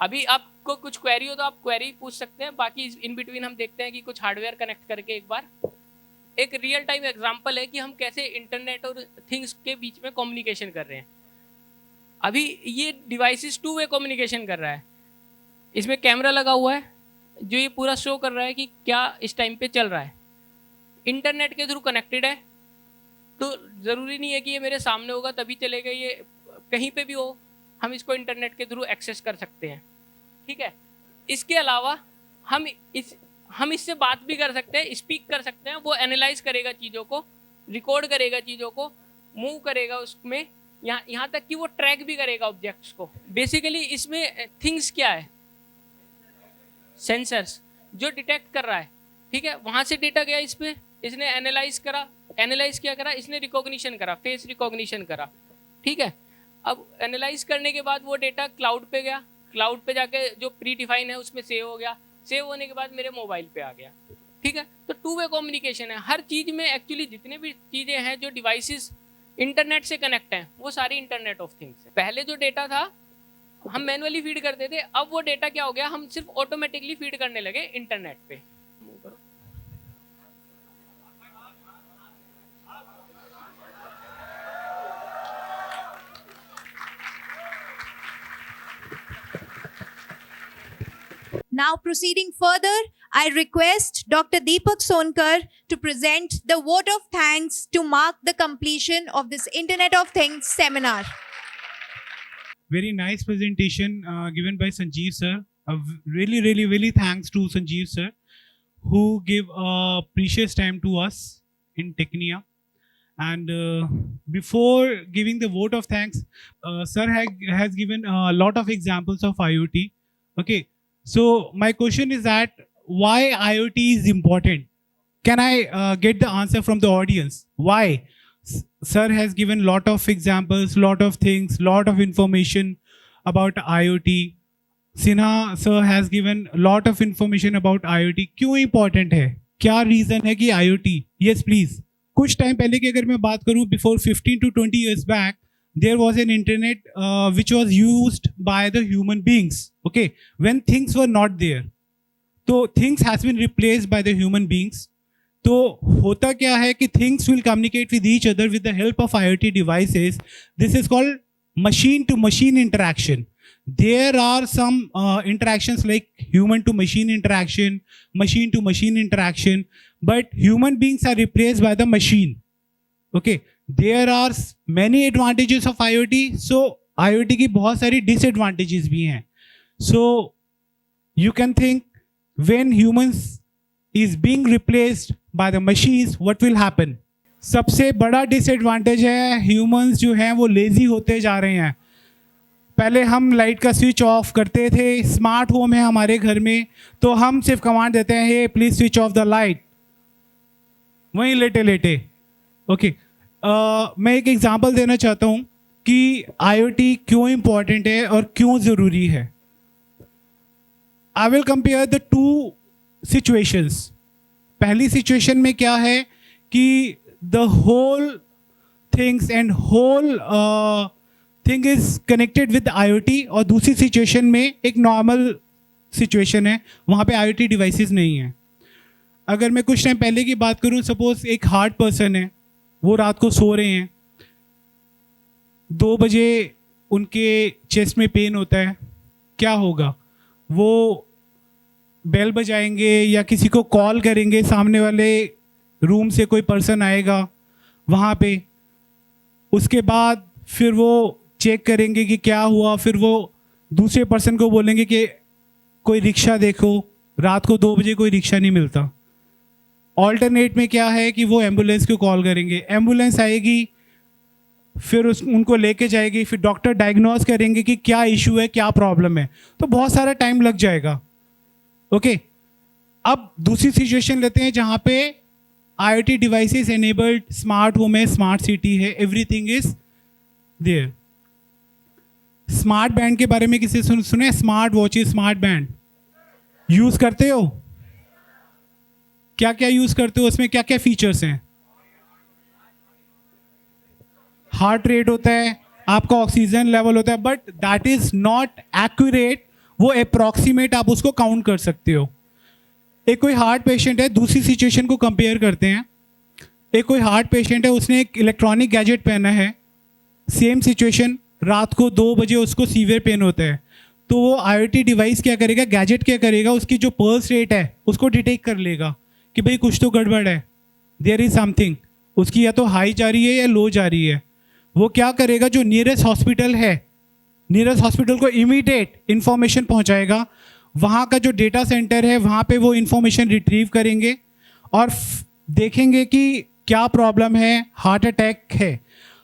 अभी आपको कुछ क्वेरी हो तो आप क्वेरी पूछ सकते हैं, बाकी इन बिटवीन हम देखते हैं कि कुछ हार्डवेयर कनेक्ट करके एक बार एक रियल टाइम एग्जांपल है कि हम कैसे इंटरनेट और थिंग्स के बीच में कम्युनिकेशन कर रहे हैं। अभी ये डिवाइसेस 2 वे कम्युनिकेशन कर रहा है। इसमें कैमरा लगा हुआ है जो ये पूरा शो कर रहा है कि क्या इस टाइम पे चल रहा है। इंटरनेट के थ्रू कनेक्टेड है, तो ज़रूरी नहीं है कि ये मेरे सामने होगा तभी चलेगा, ये कहीं पे भी हो हम इसको इंटरनेट के थ्रू एक्सेस कर सकते हैं। ठीक है, इसके अलावा हम इससे बात भी कर सकते हैं, स्पीक कर सकते हैं। वो एनालाइज करेगा चीज़ों को, रिकॉर्ड करेगा चीज़ों को, मूव करेगा उसमें, यहाँ तक कि वो ट्रैक भी करेगा ऑब्जेक्ट्स को। बेसिकली इसमें थिंग्स क्या है? सेंसर्स जो डिटेक्ट कर रहा है। ठीक है, वहाँ से डेटा गया इस पे, इसने एनालाइज क्या करा? इसने रिकॉग्निशन करा, फेस रिकॉग्निशन करा। ठीक है, अब एनालाइज करने के बाद वो डेटा क्लाउड पे गया, क्लाउड पे जाके जो प्री डिफाइन है उसमें सेव हो गया, सेव होने के बाद मेरे मोबाइल पे आ गया। ठीक है, तो 2 वे कम्युनिकेशन है हर चीज़ में। एक्चुअली जितने भी चीज़ें हैं जो डिवाइसेस इंटरनेट से कनेक्ट हैं, वो सारी इंटरनेट ऑफ थिंग्स है। पहले जो डेटा था हम मैनुअली फीड करते थे, अब वो डेटा क्या हो गया, हम सिर्फ ऑटोमेटिकली फीड करने लगे इंटरनेट पे। Now proceeding further, I request Dr. Deepak Sonkar to present the vote of thanks to mark the completion of this Internet of Things seminar. Very nice presentation given by Sanjeev sir. Really thanks to Sanjeev sir who gave precious time to us in Technia. And before giving the vote of thanks, sir has given a lot of examples of IoT. Okay, so my question is that why IoT is important? can I get the answer from the audience? Why? Sir has given lot of examples, lot of things, lot of information about IoT. Sinha sir has given lot of information about IoT. क्यों important है? क्या reason है कि IoT? Yes, please. कुछ time पहले की अगर मैं बात करूं, before 15 to 20 years back, there was an internet which was used by the human beings. Okay, when things were not there, तो things has been replaced by the human beings. तो होता क्या है कि things will communicate with each other with the help of IoT devices. This is called machine to machine interaction. There are some interactions like human to machine interaction, machine to machine interaction, but human beings are replaced by the machine. Okay, there are many advantages of IoT. So IoT की बहुत सारी disadvantages भी हैं. So you can think, when humans is being replaced by the machines, what will happen? सबसे बड़ा disadvantage है, humans जो हैं वो lazy होते जा रहे हैं. पहले हम लाइट का स्विच ऑफ करते थे, स्मार्ट होम है हमारे घर में, तो हम सिर्फ कमांड देते हैं, hey please switch off the light, वहीं लेटे लेटे. ओके, मैं एक एग्जांपल देना चाहता हूँ कि IoT क्यों इम्पॉर्टेंट है और क्यों ज़रूरी है. I will compare the two situations. पहली सिचुएशन में क्या है कि the whole things and whole thing is connected with IoT, और दूसरी सिचुएशन में एक नॉर्मल सिचुएशन है, वहाँ पे IoT डिवाइसेस नहीं है. अगर मैं कुछ टाइम पहले की बात करूँ, सपोज एक हार्ट पर्सन है, वो रात को सो रहे हैं, 2 बजे उनके चेस्ट में पेन होता है, क्या होगा? वो बेल बजाएंगे या किसी को कॉल करेंगे, सामने वाले रूम से कोई पर्सन आएगा वहाँ पे, उसके बाद फिर वो चेक करेंगे कि क्या हुआ, फिर वो दूसरे पर्सन को बोलेंगे कि कोई रिक्शा देखो, रात को 2 बजे कोई रिक्शा नहीं मिलता. ऑल्टरनेट में क्या है कि वो एम्बुलेंस को कॉल करेंगे, एम्बुलेंस आएगी, फिर उनको लेके जाएगी, फिर डॉक्टर डायग्नोज करेंगे कि क्या इशू है, क्या प्रॉब्लम है, तो बहुत सारा टाइम लग जाएगा. ओके, अब दूसरी सिचुएशन लेते हैं जहाँ पे IoT devices enabled, smart home है, स्मार्ट सिटी है, everything is there. Smart band के बारे में किसी सुने? Smart watches, smart band use करते हो? क्या क्या यूज करते हो? उसमें क्या क्या फीचर्स हैं? हार्ट रेट होता है, आपका ऑक्सीजन लेवल होता है, but that is not accurate. वो अप्रॉक्सीमेट आप उसको काउंट कर सकते हो. एक कोई हार्ट पेशेंट है, दूसरी सिचुएशन को कंपेयर करते हैं. एक कोई हार्ट पेशेंट है, उसने एक इलेक्ट्रॉनिक गैजेट पहना है, सेम सिचुएशन, रात को 2 बजे उसको सीवियर पेन होता है, तो वो IoT डिवाइस क्या करेगा, गैजेट क्या करेगा, उसकी जो पल्स रेट है उसको डिटेक्ट कर लेगा कि भाई कुछ तो गड़बड़ है, देयर इज समथिंग, उसकी या तो हाई जा रही है या लो जा रही है. वो क्या करेगा, जो नियरेस्ट हॉस्पिटल है, नियरेस्ट हॉस्पिटल को इमीडिएट इन्फॉर्मेशन पहुंचाएगा. वहाँ का जो डेटा सेंटर है वहाँ पे वो इन्फॉर्मेशन रिट्रीव करेंगे और देखेंगे कि क्या प्रॉब्लम है. हार्ट अटैक है,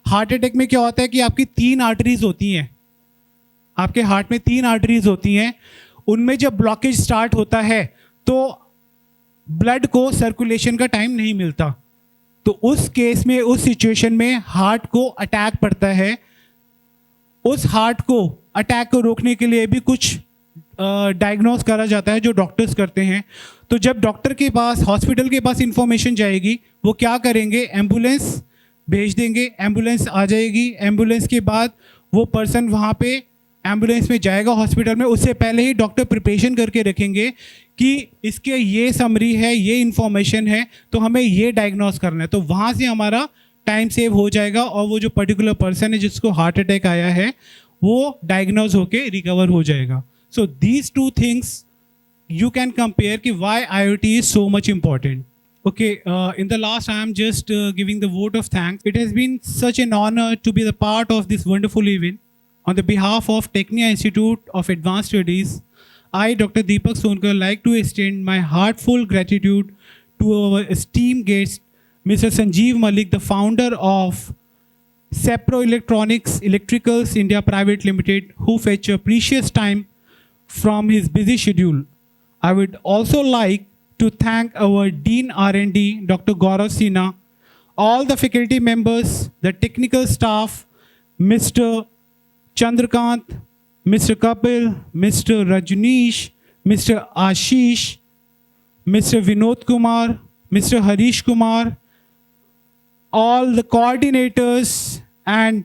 हार्ट अटैक में क्या होता है कि आपकी 3 आर्टरीज होती हैं, आपके हार्ट में 3 आर्टरीज होती हैं, उनमें जब ब्लॉकेज स्टार्ट होता है तो ब्लड को सर्कुलेशन का टाइम नहीं मिलता. तो उस केस में, उस सिचुएशन में हार्ट को अटैक पड़ता है. उस हार्ट को अटैक को रोकने के लिए भी कुछ डायग्नोज करा जाता है जो डॉक्टर्स करते हैं. तो जब डॉक्टर के पास, हॉस्पिटल के पास इंफॉर्मेशन जाएगी, वो क्या करेंगे, एम्बुलेंस भेज देंगे, एम्बुलेंस आ जाएगी. एम्बुलेंस के बाद वो पर्सन वहाँ पे एम्बुलेंस में जाएगा हॉस्पिटल में. उससे पहले ही डॉक्टर प्रिपरेशन करके रखेंगे कि इसके ये समरी है, ये इन्फॉर्मेशन है, तो हमें ये डायग्नोज करना है. तो वहाँ से हमारा टाइम सेव हो जाएगा और वो जो पर्टिकुलर पर्सन है जिसको हार्ट अटैक आया है वो डायग्नोज होके रिकवर हो जाएगा. So these 2 things you can compare ki why IoT is so much important. Okay, in the last I am just giving the vote of thanks. It has been such an honor to be the part of this wonderful event. On the behalf of Technia Institute of Advanced Studies, I, Dr. Deepak Sonkar, like to extend my heartfelt gratitude to our esteemed guest, Mr. Sanjeev Malik, the founder of Sepro Electronics Electricals India Private Limited, who fetch a precious time from his busy schedule. I would also like to thank our Dean R&D, Dr. Gaurav Sinha, all the faculty members, the technical staff, Mr. Chandrakant, Mr. Kapil, Mr. Rajneesh, Mr. Ashish, Mr. Vinod Kumar, Mr. Harish Kumar, all the coordinators and